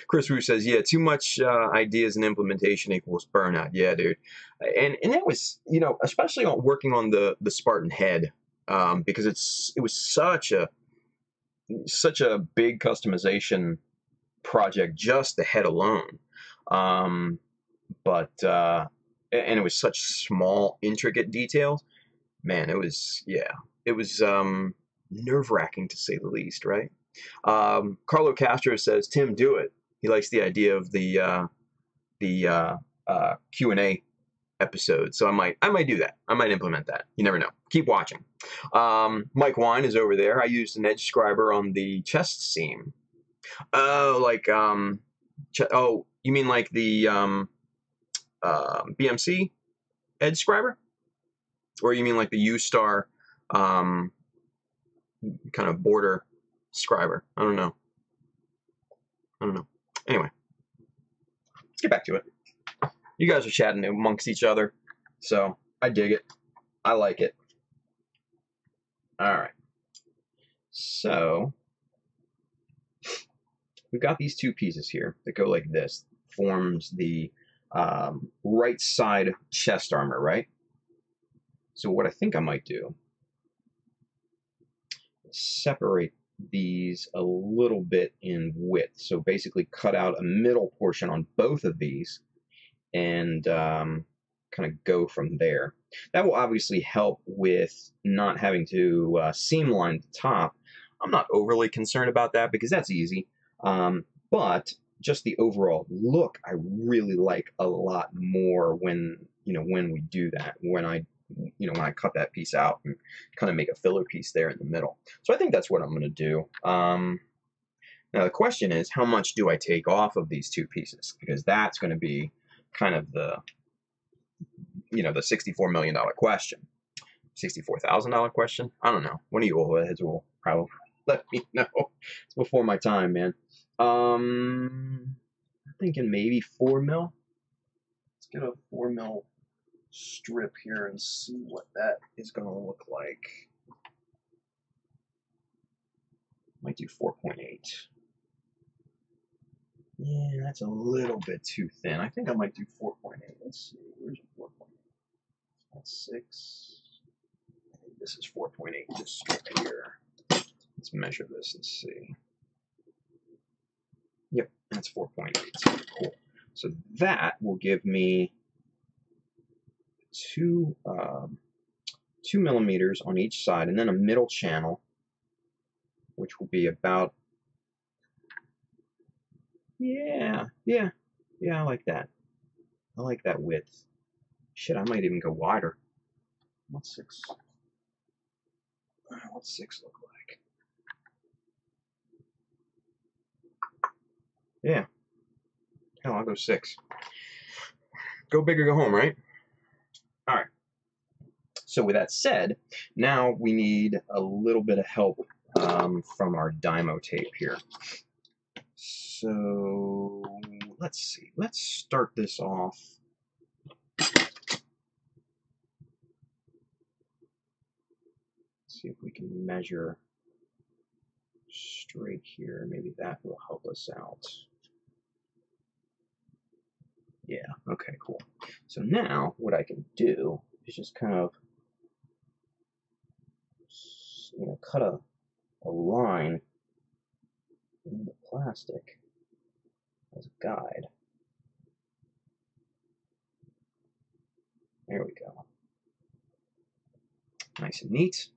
Chris Wu says, yeah, too much ideas and implementation equals burnout. Yeah, dude. And that was, you know, especially on working on the Spartan head, because it was such a big customization project, just the head alone. But and it was such small, intricate details. Man, it was, yeah, it was nerve-wracking to say the least, right? Carlo Castro says, Tim, do it. He likes the idea of the Q&A episode, so I might do that. I might implement that. You never know. Keep watching. Mike Wine is over there. I used an edge scriber on the chest seam. Oh, like oh, you mean like the BMC edge scriber, or you mean like the U-Star kind of border scriber? I don't know. Anyway, let's get back to it. You guys are chatting amongst each other, so I dig it. I like it. All right. So we've got these two pieces here that go like this. Forms the right side chest armor, right? So what I think I might do is separate these a little bit in width. So basically cut out a middle portion on both of these and kind of go from there. That will obviously help with not having to seam line the top. I'm not overly concerned about that because that's easy. But just the overall look, I really like a lot more when we do that. When I cut that piece out and kind of make a filler piece there in the middle. So I think that's what I'm going to do. Now the question is, how much do I take off of these two pieces? Because that's going to be kind of the $64 million question. $64,000 question? I don't know. One of you old heads will probably let me know. It's before my time, man. I'm thinking maybe 4 mil. Let's get a 4 mil strip here and see what that is going to look like. Might do 4.8. Yeah, that's a little bit too thin. I think I might do 4.8. Let's see. Where's 4.8? That's 6. I think this is 4.8. Just right here. Let's measure this and see. Yep, that's 4.8. Cool. So that will give me 2 millimeters on each side, and then a middle channel, which will be about, yeah, I like that. I like that width. Shit, I might even go wider. What's 6 look like? Yeah. Hell, I'll go 6. Go big or go home, right? All right. So with that said, now we need a little bit of help from our Dymo tape here. So let's see. Let's start this off. See if we can measure straight here. Maybe that will help us out. Yeah, okay, cool. So now what I can do is just kind of cut a line in the plastic as a guide. There we go. Nice and neat.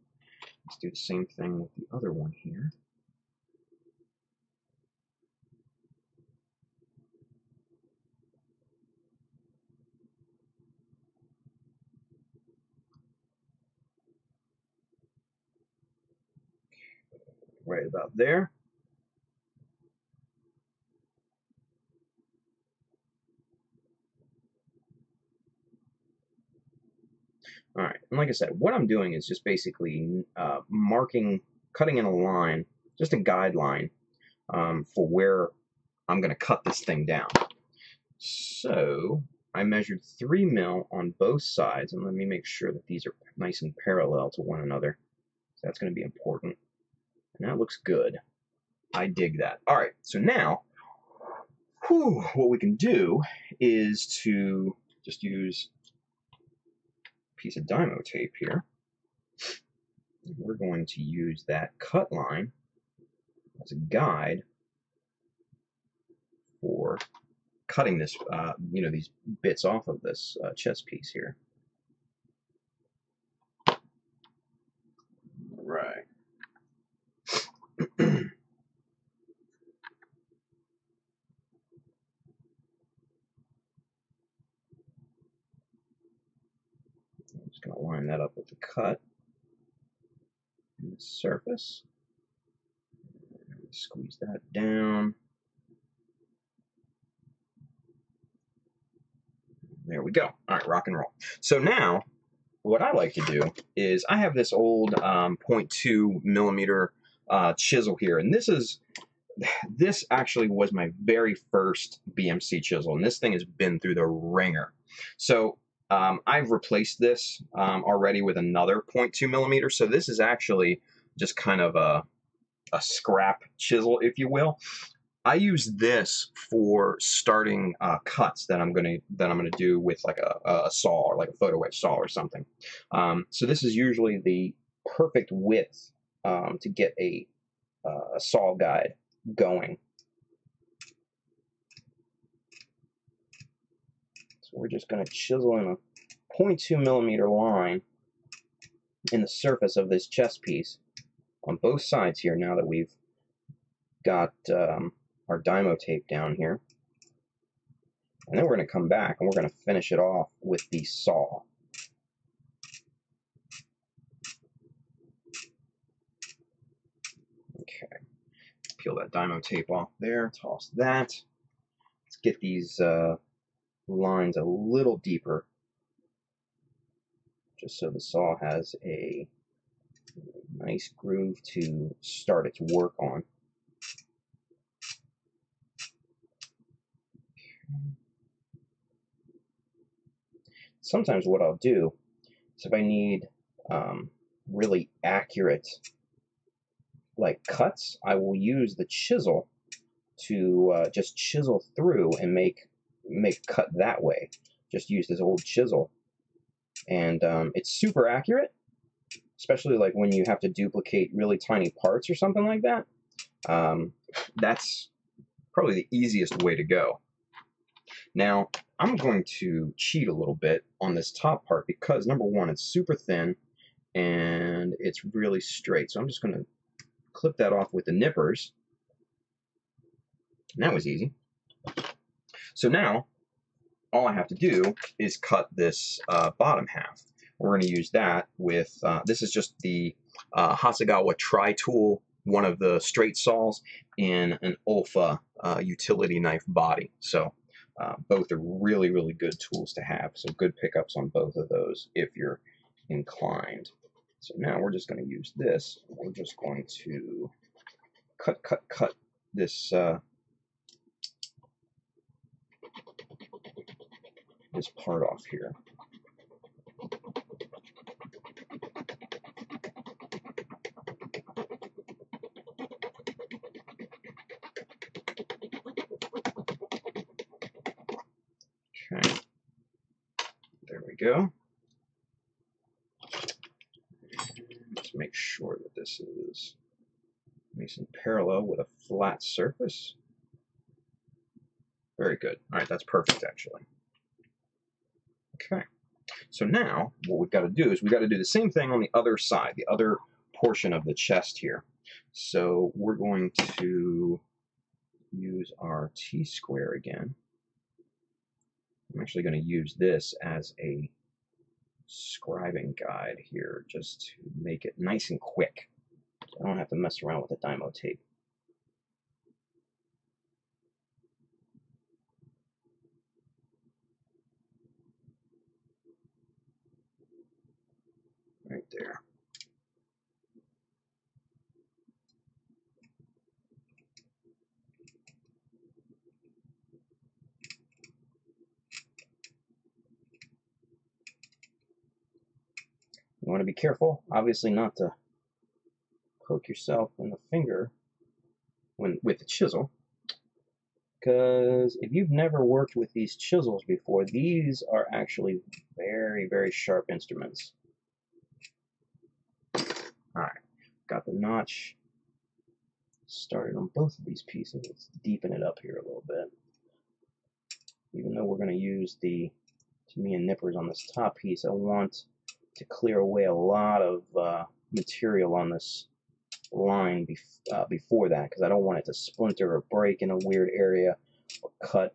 Let's do the same thing with the other one here. Right about there. All right, and like I said, what I'm doing is just basically cutting in a line, just a guideline for where I'm going to cut this thing down. So I measured 3 mil on both sides, and let me make sure that these are nice and parallel to one another. So that's going to be important. And that looks good. I dig that. All right, so now, what we can do is to just use a piece of Dymo tape here. And we're going to use that cut line as a guide for cutting this, these bits off of this chest piece here. Right. I'm just going to line that up with the cut and the surface. Squeeze that down. There we go. All right, rock and roll. So now, what I like to do is I have this old 0.2 millimeter chisel here, and this actually was my very first BMC chisel, and this thing has been through the ringer. So I've replaced this already with another 0.2 millimeter. So this is actually just kind of a scrap chisel, if you will. I use this for starting cuts that I'm gonna do with like a saw or like a photo etch saw or something. So this is usually the perfect width to get a saw guide going. So we're just going to chisel in a 0.2 millimeter line in the surface of this chest piece on both sides here now that we've got our Dymo tape down here. And then we're going to come back and we're going to finish it off with the saw. Okay, peel that Dymo tape off there, toss that. Let's get these lines a little deeper, just so the saw has a nice groove to start its work on. Sometimes what I'll do is if I need really accurate like cuts, I will use the chisel to just chisel through and make cut that way. Just use this old chisel, and it's super accurate, especially like when you have to duplicate really tiny parts or something like that. That's probably the easiest way to go. Now, I'm going to cheat a little bit on this top part because, number one, it's super thin and it's really straight. So I'm just going to clip that off with the nippers. And that was easy. So now, all I have to do is cut this bottom half. We're going to use that with, this is just the Hasegawa Tri-Tool, one of the straight saws in an Olfa utility knife body. So both are really, really good tools to have. So good pickups on both of those if you're inclined. So now we're just going to use this. We're just going to cut this this part off here. Okay, there we go. Just make sure that this is nice and parallel with a flat surface. Very good. All right, that's perfect actually. Okay, so now what we've got to do is we've got to do the same thing on the other side, the other portion of the chest here. So we're going to use our T-square again. I'm actually going to use this as a scribing guide here just to make it nice and quick. I don't have to mess around with the Dymo tape. Right there. You want to be careful, obviously, not to poke yourself in the finger with the chisel, because if you've never worked with these chisels before, these are actually very, very sharp instruments. Alright, got the notch started on both of these pieces. Let's deepen it up here a little bit. Even though we're going to use the Tamiya nippers on this top piece, I want to clear away a lot of material on this line before that, because I don't want it to splinter or break in a weird area or cut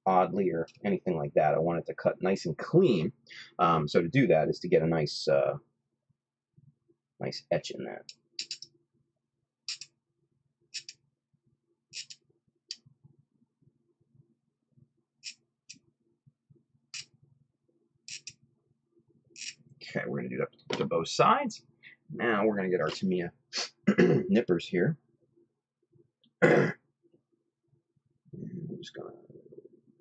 oddly or anything like that. I want it to cut nice and clean. So to do that is to get a nice nice etch in that. Okay, we're going to do that to both sides. Now we're going to get our Tamiya nippers here. And we're just going to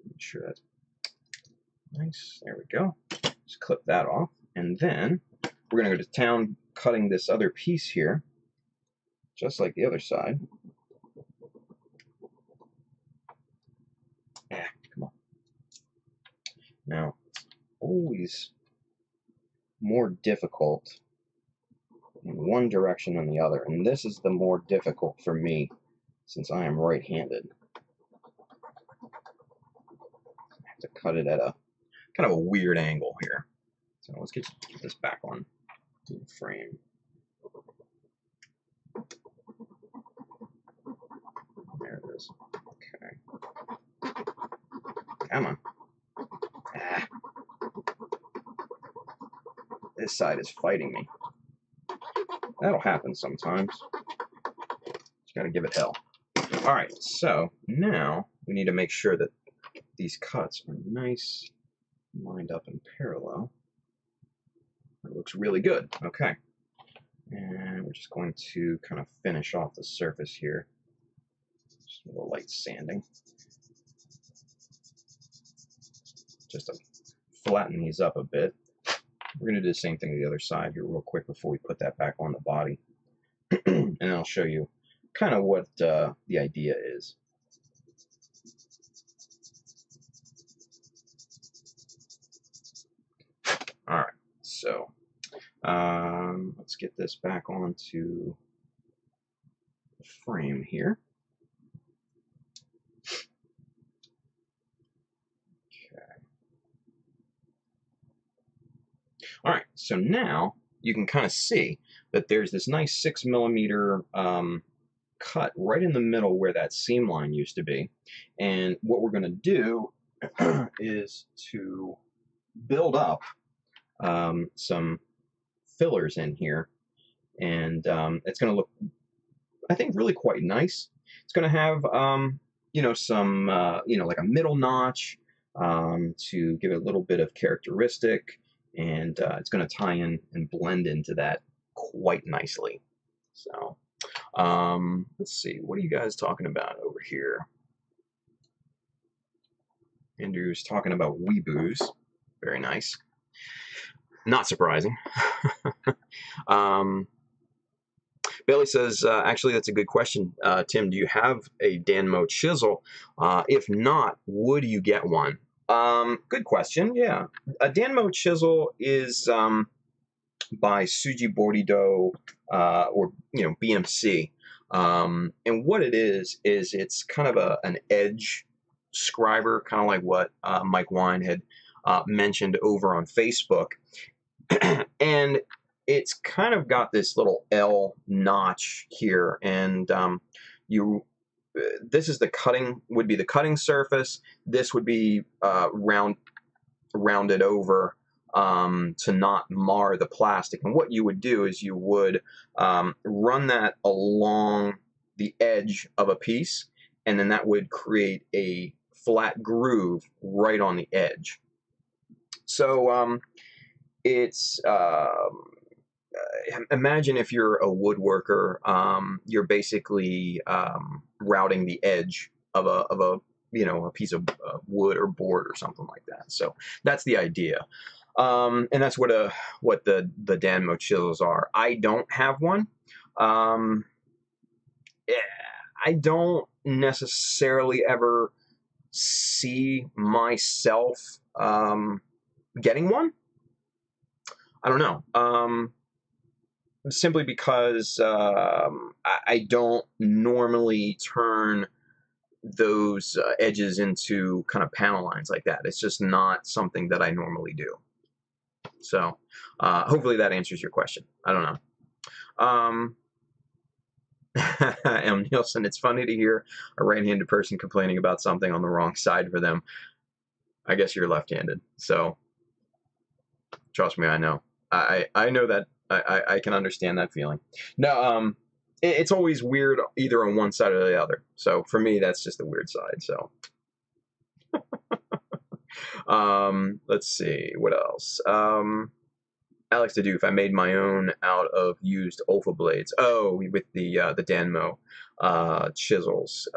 make sure that's nice. There we go. Just clip that off. And then we're going to go to town cutting this other piece here, just like the other side. always more difficult in one direction than the other, and this is the more difficult for me since I am right-handed. I have to cut it at a kind of a weird angle here. So let's get this back on the frame. There it is. Okay. Come on. Ah. This side is fighting me. That'll happen sometimes. Just gotta give it hell. Alright, so now we need to make sure that these cuts are nice, lined up in parallel. That looks really good. Okay. And we're just going to kind of finish off the surface here. Just a little light sanding. Just to flatten these up a bit. We're going to do the same thing to the other side here real quick before we put that back on the body. And then I'll show you kind of what the idea is. Alright, so let's get this back onto the frame here. All right, so now you can kind of see that there's this nice 6mm cut right in the middle where that seam line used to be. And what we're going to do is to build up some fillers in here. And it's going to look, I think, really quite nice. It's going to have, you know, some, you know, like a middle notch to give it a little bit of characteristic. And it's going to tie in and blend into that quite nicely. So let's see, what are you guys talking about over here? Andrew's talking about weeboos. Very nice. Not surprising. Bailey says, actually, that's a good question. Tim, do you have a Danmo chisel? If not, would you get one? Good question. Yeah, a Danmo chisel is by Suji Borido or BMC, and what it is it's kind of an edge scriber, kind of like what Mike Wine had mentioned over on Facebook, and it's kind of got this little L notch here, and this is the cutting, would be the cutting surface. This would be rounded over to not mar the plastic. And what you would do is you would run that along the edge of a piece, and then that would create a flat groove right on the edge. So it's imagine if you're a woodworker, you're basically routing the edge of a piece of wood or board or something like that. So that's the idea, and that's what the Danmo chisels are. I don't have one. I don't necessarily ever see myself getting one. I don't know. Simply because I don't normally turn those edges into kind of panel lines like that. It's just not something that I normally do. So hopefully that answers your question. I don't know. M. Nielsen, it's funny to hear a right-handed person complaining about something on the wrong side for them. I guess you're left-handed, so trust me, I know. I know that. I can understand that feeling. No, it's always weird either on one side or the other. So for me, that's just the weird side. So let's see what else. Alex the Doof, I made my own out of used Olfa blades. Oh, with the Danmo chisels.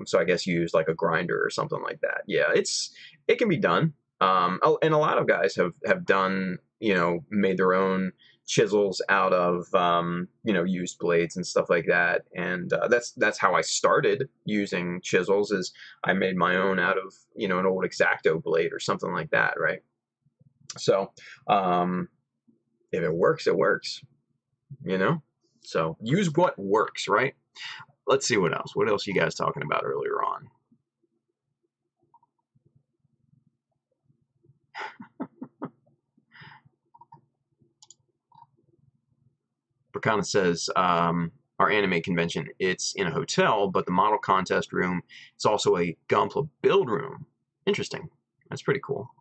So I guess you use like a grinder or something like that. Yeah, it can be done. And a lot of guys have done, made their own chisels out of used blades and stuff like that. And that's how I started using chisels. Is I made my own out of an old X-Acto blade or something like that, right? So if it works, it works, you know? So use what works, right? Let's see what else. What else you guys talking about earlier on? Prakana says, our anime convention, it's in a hotel, but the model contest room is also a Gunpla build room. Interesting. That's pretty cool.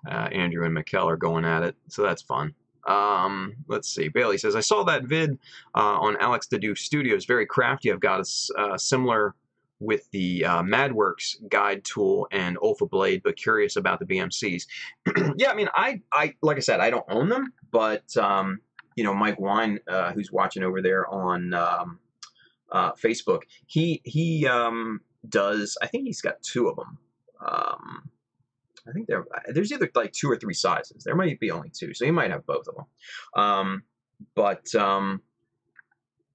Andrew and Mikkel are going at it, so that's fun. Let's see. Bailey says, I saw that vid on Alex Deduke Studios. Very crafty. I've got a similar with the MadWorks guide tool and Ulfa Blade, but curious about the BMCs. Yeah, I mean, I like I said, I don't own them, but you know, Mike Wine, who's watching over there on Facebook, he does. I think he's got 2 of them. I think there's either like 2 or 3 sizes. There might be only 2, so he might have both of them. But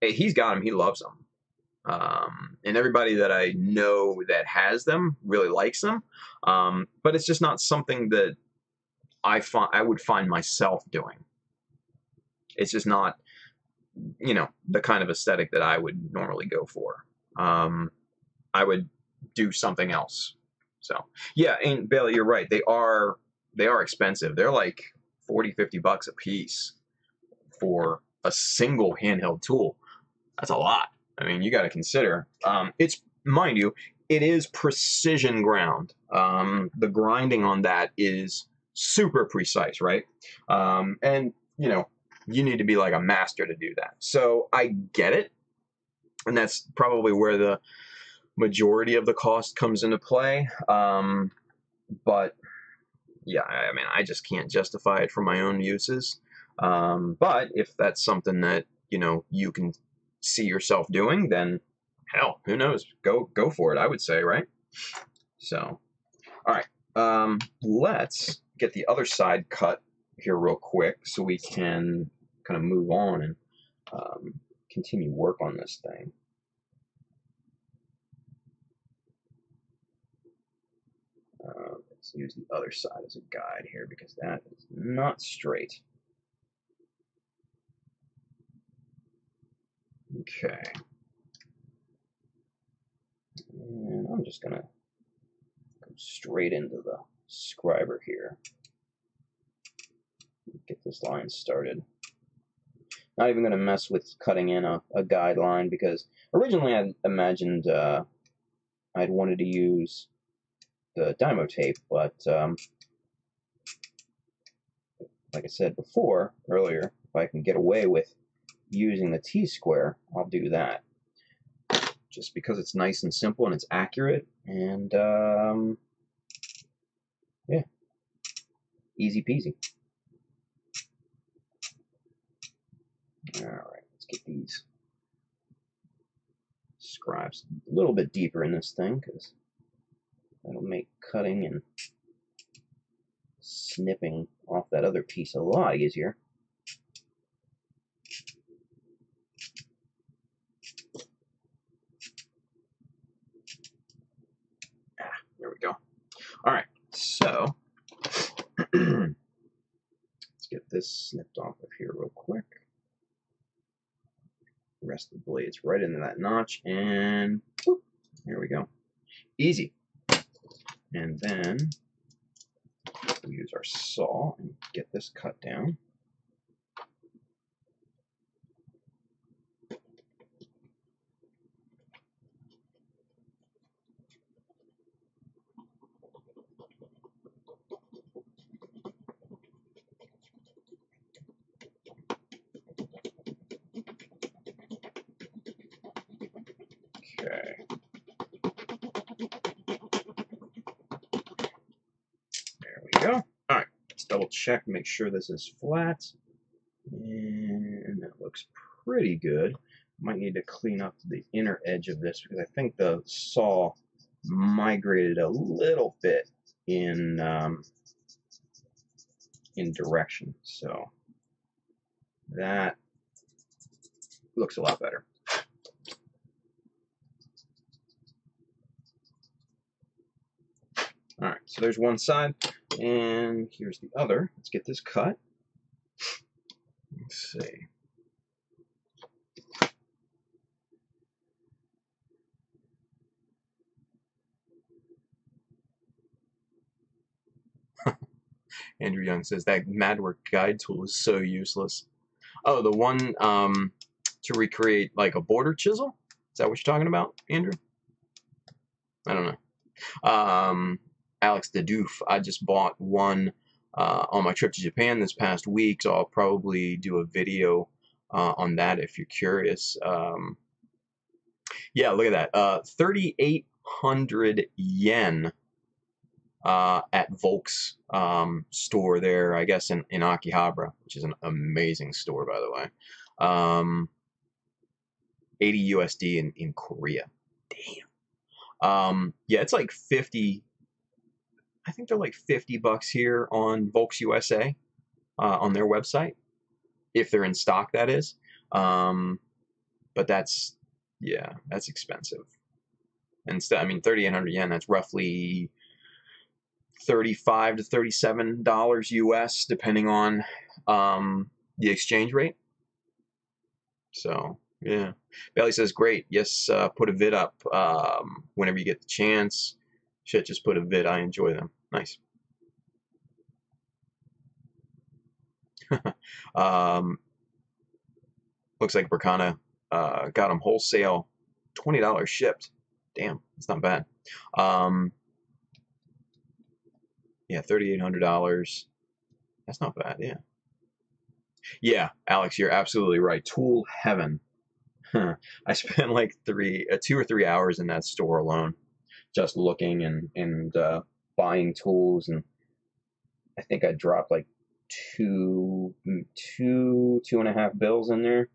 he's got them. He loves them. And everybody that I know that has them really likes them. But it's just not something that I would find myself doing. It's just not, you know, the kind of aesthetic that I would normally go for. I would do something else. So yeah, and Bailey, you're right. They are expensive. They're like $40-50 a piece for a single handheld tool. That's a lot. I mean, you got to consider. It's, mind you, it is precision ground. The grinding on that is super precise, right? And you know, you need to be like a master to do that. So I get it, and that's probably where the majority of the cost comes into play. But yeah, I mean, I just can't justify it for my own uses. But if that's something that, you know, you can see yourself doing, then hell, who knows? Go for it, I would say, right? So, all right, let's get the other side cut here real quick so we can kind of move on and continue work on this thing. Let's use the other side as a guide here because that is not straight. Okay. And I'm just going to go straight into the scriber here. Get this line started. Not even going to mess with cutting in a guideline because originally I imagined I'd wanted to use the Dymo tape, but like I said earlier, if I can get away with using the T-square, I'll do that. Just because it's nice and simple and it's accurate, and yeah, easy peasy. All right, let's get these scribes a little bit deeper in this thing because that'll make cutting and snipping off that other piece a lot easier. There we go. All right, so let's get this snipped off of here real quick. Rest of the blades right into that notch, and whoop, there we go. Easy. And then we'll use our saw and get this cut down. Okay. There we go. All right, let's double check, make sure this is flat. And that looks pretty good. Might need to clean up the inner edge of this because I think the saw migrated a little bit in direction. So that looks a lot better. So there's one side, and here's the other. Let's get this cut. Let's see. Andrew Young says that MadWork guide tool is so useless. Oh, the one to recreate like a border chisel? Is that what you're talking about, Andrew? I don't know. Alex the Doof, I just bought one on my trip to Japan this past week, so I'll probably do a video on that if you're curious. Yeah, look at that. 3,800 yen at Volk's store there, I guess, in Akihabara, which is an amazing store, by the way. 80 USD in Korea. Damn. Yeah, it's like 50. I think they're like $50 here on Volks USA on their website, if they're in stock, that is. But that's, yeah, that's expensive. And I mean, 3,800 yen, that's roughly $35 to $37 US, depending on the exchange rate. So, yeah. Bailey says, great. Yes, put a vid up whenever you get the chance. Shit, just put a vid. I enjoy them. Nice. Looks like Berkana got them wholesale, $20 shipped. Damn, that's not bad. Yeah, $3,800. That's not bad. Yeah. Yeah, Alex, you're absolutely right. Tool heaven. I spent like 2 or 3 hours in that store alone, just looking and buying tools, and I think I dropped like two and a half bills in there.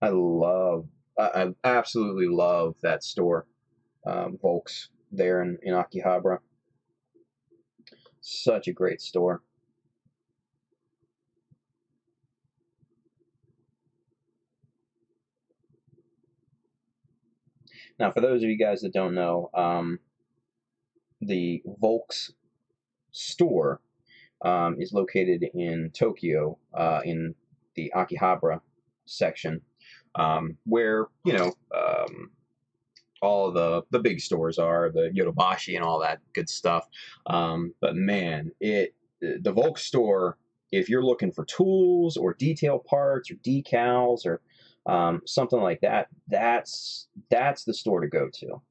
I absolutely love that store, Volks there in Akihabara. Such a great store. Now, for those of you guys that don't know, the Volks store is located in Tokyo, in the Akihabara section, where, you know, all of the big stores are, the Yodobashi and all that good stuff. But man, the Volks store, if you're looking for tools or detail parts or decals or something like that, that's the store to go to.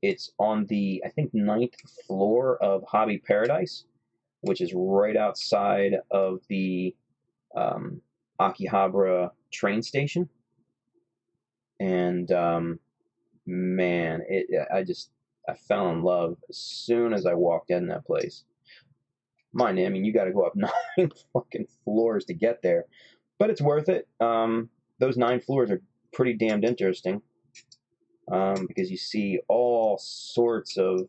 It's on the, I think, 9th floor of Hobby Paradise, which is right outside of the Akihabara train station. And man, I fell in love as soon as I walked in that place. Mind you, I mean, you got to go up 9 fucking floors to get there, but it's worth it. Those 9 floors are pretty damned interesting, because you see all sorts of,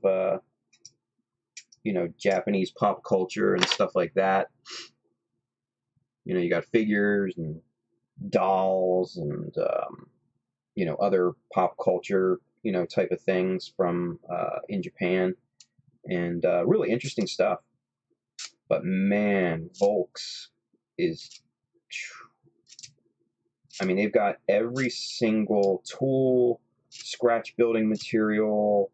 you know, Japanese pop culture and stuff like that. You know, you got figures and dolls and, you know, other pop culture, you know, type of things from in Japan, and really interesting stuff. But man, Volks is, I mean, they've got every single tool, scratch building material,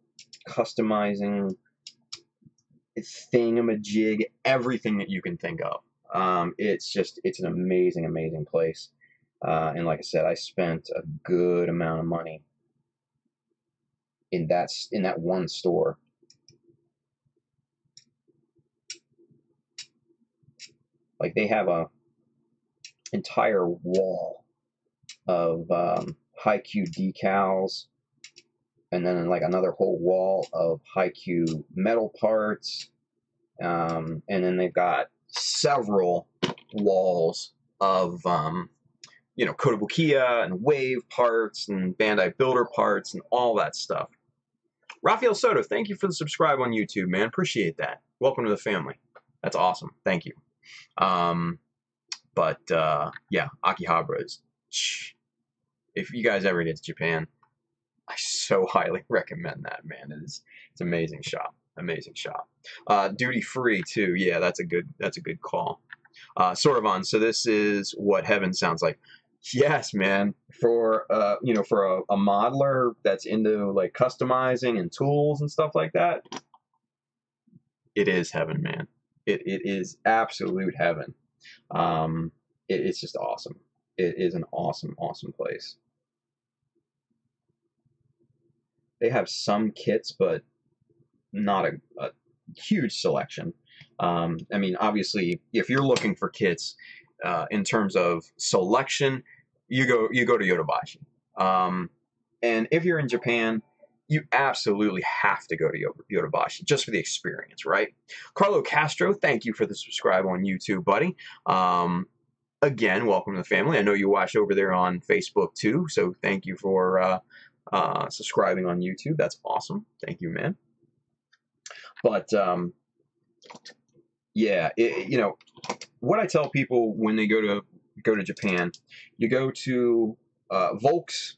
customizing thingamajig, everything that you can think of. It's an amazing, amazing place. And like I said, I spent a good amount of money in that one store. Like, they have a entire wall of high-Q decals, and then like another whole wall of high-Q metal parts, and then they've got several walls of you know, Kotobukiya and Wave parts and Bandai Builder parts and all that stuff. Rafael Soto, thank you for the subscribe on YouTube, man. Appreciate that. Welcome to the family. That's awesome. Thank you. But yeah, Akihabara is, if you guys ever get to Japan, I so highly recommend that, man. It's an amazing shop. Amazing shop. Duty free too. Yeah, that's a good call. Sorvon, so this is what heaven sounds like. Yes, man. For for a modeler that's into like customizing and tools and stuff like that, it is heaven, man. It is absolute heaven. It's just awesome. It is an awesome, awesome place. They have some kits, but not a huge selection. I mean, obviously, if you're looking for kits in terms of selection, you go to Yodobashi. And if you're in Japan, you absolutely have to go to Yodobashi just for the experience, right? Carlo Castro, thank you for the subscribe on YouTube, buddy. Again, welcome to the family. I know you watch over there on Facebook too, so thank you for subscribing on YouTube. That's awesome. Thank you, man. But yeah, what I tell people when they go to Japan, you go to Volks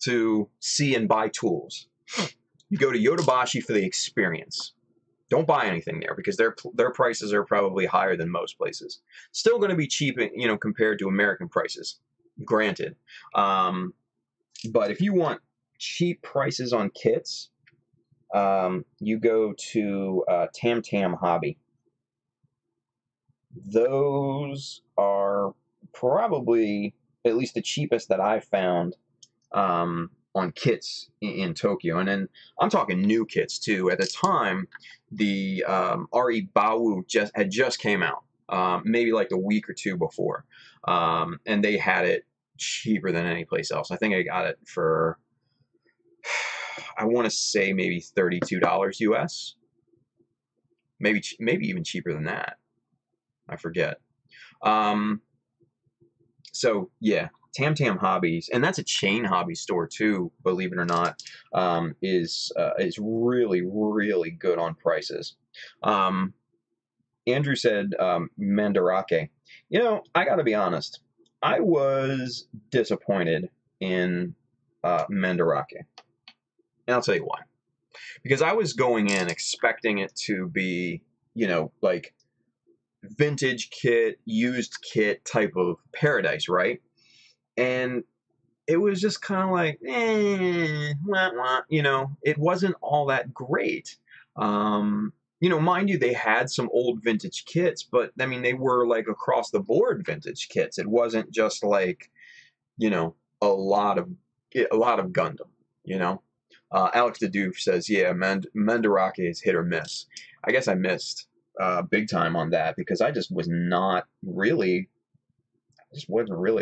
to see and buy tools. You go to Yodobashi for the experience. Don't buy anything there because their prices are probably higher than most places. Still going to be cheap, compared to American prices, granted. But if you want cheap prices on kits, you go to Tam Tam Hobby. Those are probably at least the cheapest that I've found on kits in Tokyo. And then I'm talking new kits too. At the time, the RE Bawu had just came out, maybe like a week or two before. And they had it cheaper than any place else. I think I got it for, I want to say maybe $32 US. Maybe even cheaper than that. I forget. So yeah, Tam Tam Hobbies, and that's a chain hobby store too, believe it or not, is really, really good on prices. Andrew said Mandarake. I got to be honest. I was disappointed in Mandarake. And I'll tell you why. Because I was going in expecting it to be, like vintage kit, used kit type of paradise, right? And it was just kind of like, wah, wah, it wasn't all that great. Mind you, they had some old vintage kits, but I mean, they were like across the board vintage kits. It wasn't just like, a lot of Gundam, Alex the Doof says, yeah, Mandarake is hit or miss. I guess I missed big time on that because I just wasn't really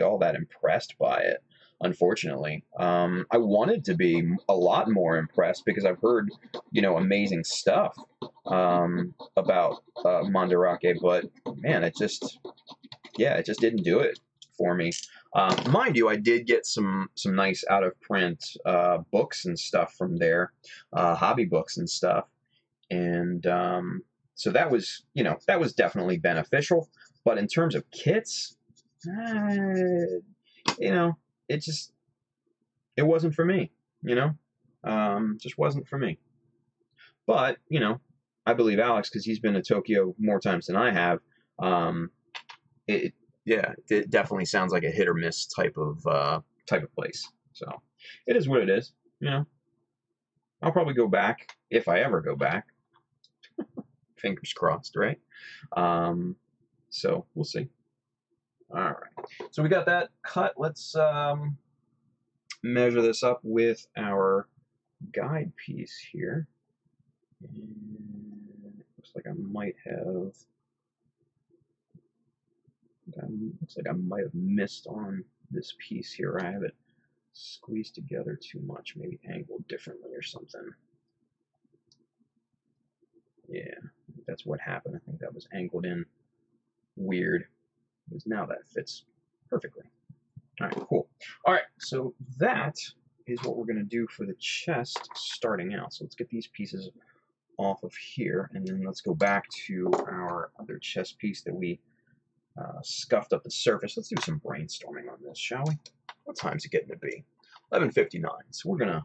all that impressed by it, unfortunately. I wanted to be a lot more impressed because I've heard, amazing stuff about Mandarake, but man, it just didn't do it for me. Mind you, I did get some nice out of print books and stuff from there, hobby books and stuff, and so that was definitely beneficial. But in terms of kits, it wasn't for me. Just wasn't for me. But I believe Alex because he's been to Tokyo more times than I have. It definitely sounds like a hit or miss type of place. So it is what it is. I'll probably go back if I ever go back. Fingers crossed, right? So we'll see. All right. So we got that cut. Let's measure this up with our guide piece here. And it looks like I might have. Looks like I might have missed on this piece here. I have it squeezed together too much, maybe angled differently or something. Yeah, that's what happened. I think that was angled in weird. Because now that fits perfectly. All right, cool. All right, so that is what we're going to do for the chest starting out. So let's get these pieces off of here, and then let's go back to our other chest piece that we scuffed up the surface. Let's do some brainstorming on this, shall we? What time's it getting to be? 11:59. So we're gonna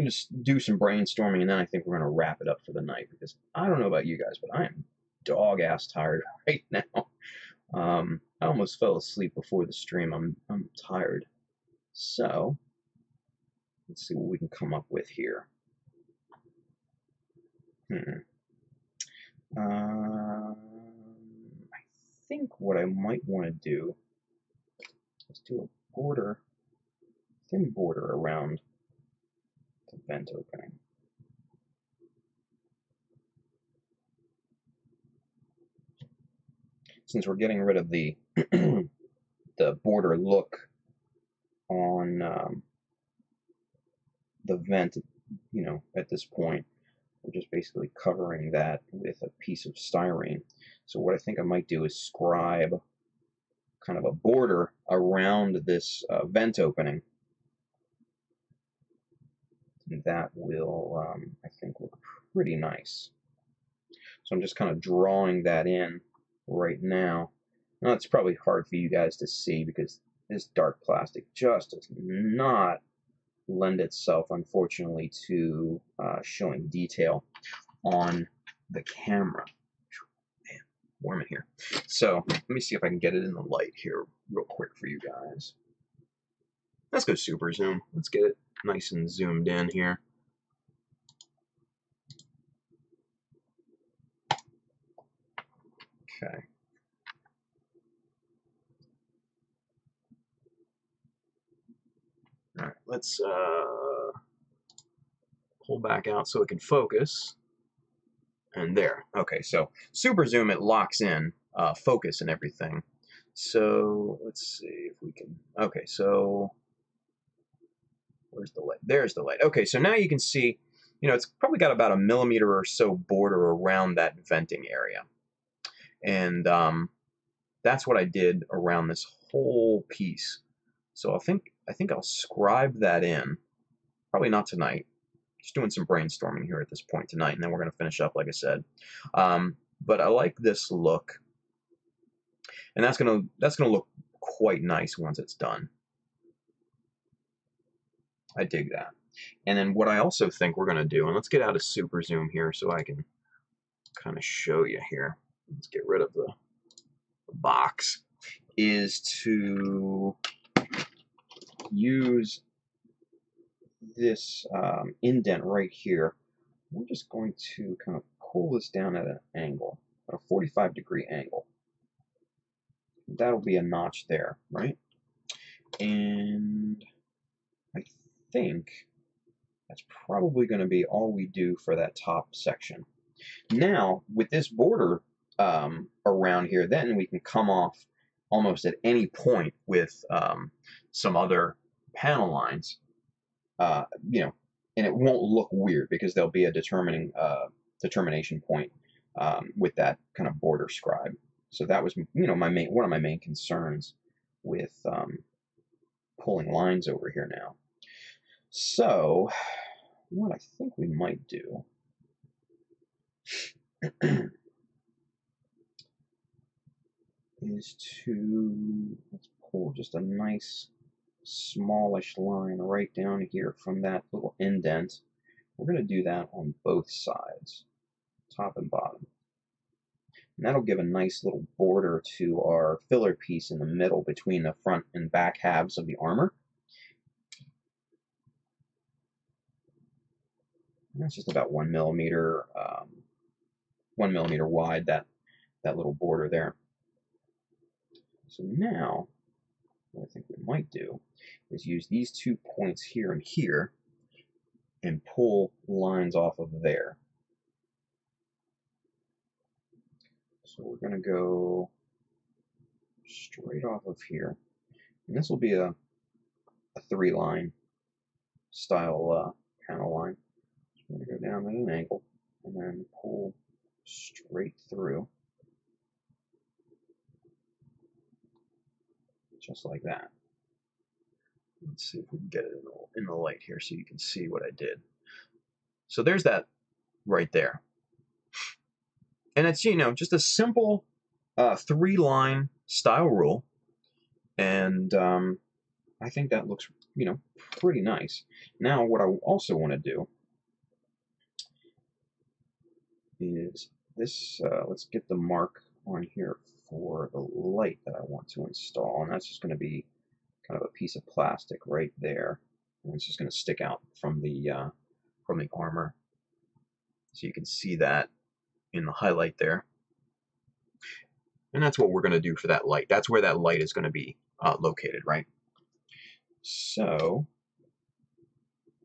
just do some brainstorming, and then I think we're gonna wrap it up for the night, because I don't know about you guys, but I am dog ass tired right now. I almost fell asleep before the stream. I'm tired. So let's see what we can come up with here. I think what I might want to do is do a border, thin border around the vent opening. Since we're getting rid of the the border look on the vent, you know, at this point, we're just basically covering that with a piece of styrene. So what I think I might do is scribe kind of a border around this vent opening. And that will, I think, look pretty nice. So I'm just kind of drawing that in right now. Now, it's probably hard for you guys to see because this dark plastic just does not lend itself, unfortunately, to showing detail on the camera. Man, warm in here. So let me see if I can get it in the light here real quick for you guys. Let's go super zoom. Let's get it nice and zoomed in here. Okay. All right, let's pull back out so it can focus. And there. Okay, so super zoom, it locks in focus and everything. So let's see if we can. Okay, so where's the light? There's the light. Okay, so now you can see, you know, it's probably got about 1 millimeter or so border around that venting area. And that's what I did around this whole piece. So I think I'll scribe that in. Probably not tonight. Just doing some brainstorming here at this point tonight, and then we're going to finish up, like I said. But I like this look, and that's gonna look quite nice once it's done. I dig that. And then what I also think we're going to do, and let's get out of super zoom here so I can kind of show you here. Let's get rid of the box. Is to use this indent right here. We're just going to kind of pull this down at an angle, at a 45-degree angle. That'll be a notch there, right? And I think that's probably going to be all we do for that top section. Now, with this border around here, then we can come off almost at any point with some other panel lines, you know, and it won't look weird because there'll be a determination point with that kind of border scribe. So that was, you know, one of my main concerns with pulling lines over here now. So what I think we might do is to, let's pull just a nice smallish line right down here from that little indent. We're going to do that on both sides, top and bottom. And that'll give a nice little border to our filler piece in the middle between the front and back halves of the armor. And that's just about 1 millimeter, 1 millimeter wide, that little border there. So now, what I think we might do is use these 2 points here and here and pull lines off of there. So we're going to go straight off of here. And this will be a 3-line style panel line. So we're going to go down at an angle and then pull straight through. Just like that. Let's see if we can get it in the light here so you can see what I did. So there's that right there. And it's, you know, just a simple 3-line style rule. And I think that looks you know, pretty nice. Now, what I also want to do is this, let's get the mark on here for the light that I want to install, and that's just going to be kind of a piece of plastic right there, and it's just going to stick out from the armor, so you can see that in the highlight there. And that's what we're going to do for that light. That's where that light is going to be located, right? So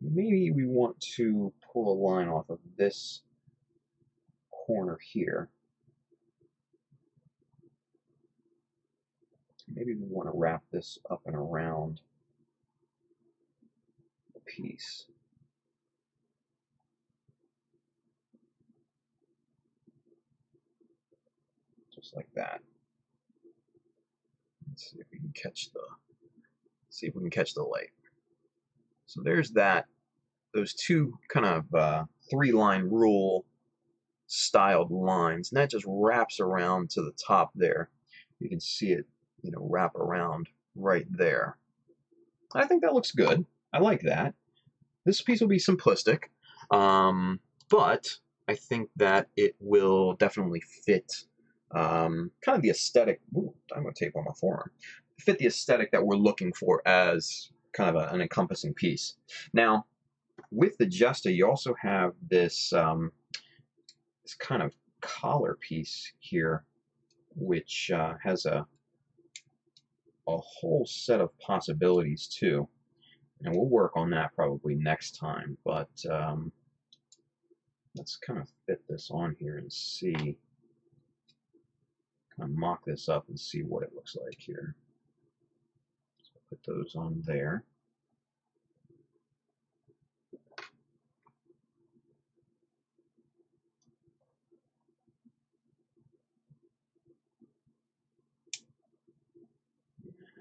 maybe we want to pull a line off of this corner here. Maybe we want to wrap this up and around the piece. Just like that. Let's see if we can catch the light. So there's that. Those two kind of three-line rule styled lines, and that just wraps around to the top there. You can see it, you know, wrap around right there. I think that looks good. I like that. This piece will be simplistic, but I think that it will definitely fit kind of the aesthetic. Ooh, I'm going to tape on my forearm. Fit the aesthetic that we're looking for as kind of an encompassing piece. Now, with the Jesta, you also have this this kind of collar piece here, which has a whole set of possibilities too, and we'll work on that probably next time. But let's kind of fit this on here and see, kind of mock this up and see what it looks like here. So put those on there.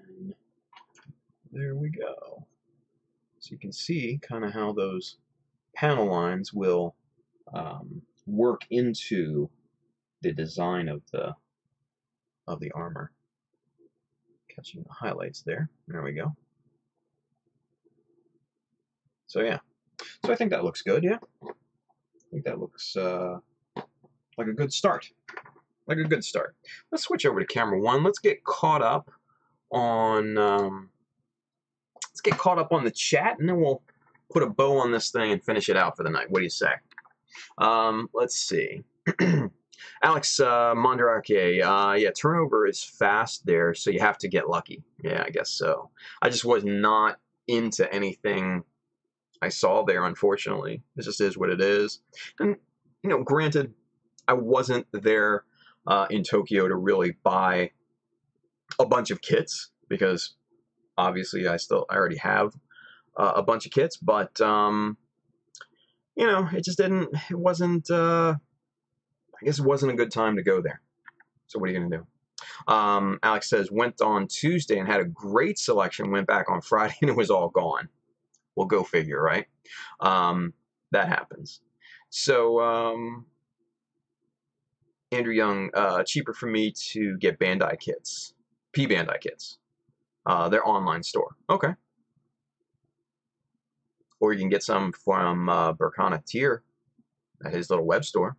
And there we go. So you can see kind of how those panel lines will work into the design of the armor. Catching the highlights there. There we go. So yeah. So I think that looks good, yeah. I think that looks like a good start. Like a good start. Let's switch over to camera one. Let's get caught up on the chat, and then we'll put a bow on this thing and finish it out for the night. What do you say? Let's see. Alex Mondrake, yeah, turnover is fast there, so you have to get lucky. Yeah, I guess so. I just was not into anything I saw there, unfortunately. It just is what it is. And, you know, granted, I wasn't there in Tokyo to really buy a bunch of kits, because obviously I already have a bunch of kits, but, you know, it wasn't, I guess it wasn't a good time to go there. So what are you going to do? Alex says, went on Tuesday and had a great selection, went back on Friday and it was all gone. Well, go figure, right? That happens. So, Andrew Young, cheaper for me to get Bandai kits. Bandai kits. Their online store. Okay. Or you can get some from Berkana Tier at his little web store.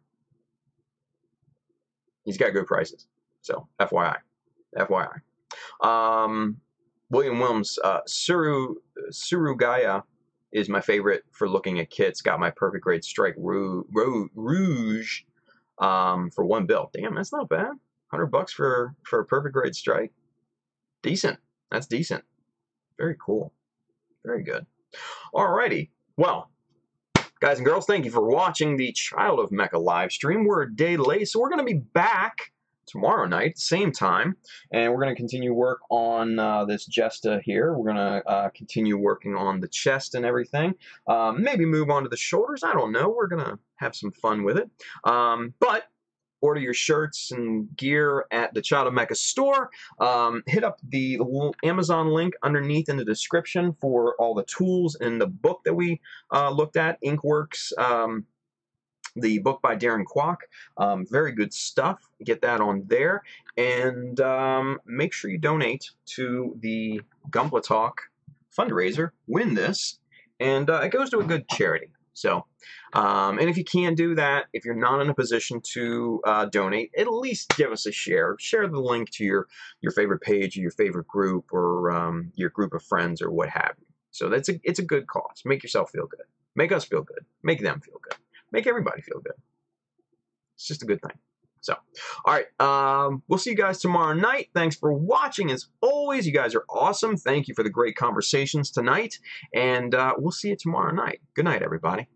He's got good prices. So, FYI. FYI. William Wilms, Surugaya is my favorite for looking at kits. Got my perfect grade strike Rouge for $1. Damn, that's not bad. $100 for a perfect grade strike. Decent. That's decent. Very cool. Very good. Alrighty. Well, guys and girls, thank you for watching the Child of Mecha live stream. We're a day late, so we're going to be back tomorrow night, same time, and we're going to continue work on this Jesta here. We're going to continue working on the chest and everything. Maybe move on to the shoulders. I don't know. We're going to have some fun with it. But order your shirts and gear at the Child of Mecha store. Hit up the Amazon link underneath in the description for all the tools and the book that we looked at, Inkworks, the book by Darren Kwok. Very good stuff. Get that on there. And make sure you donate to the Gunpla Talk fundraiser, win this, and it goes to a good charity. So, and if you can't do that, if you're not in a position to donate, at least give us a share. Share the link to your favorite page, or your favorite group, or your group of friends, or what have you. So it's a good cause. Make yourself feel good. Make us feel good. Make them feel good. Make everybody feel good. It's just a good thing. So, all right, we'll see you guys tomorrow night. Thanks for watching. As always, you guys are awesome. Thank you for the great conversations tonight, and we'll see you tomorrow night. Good night, everybody.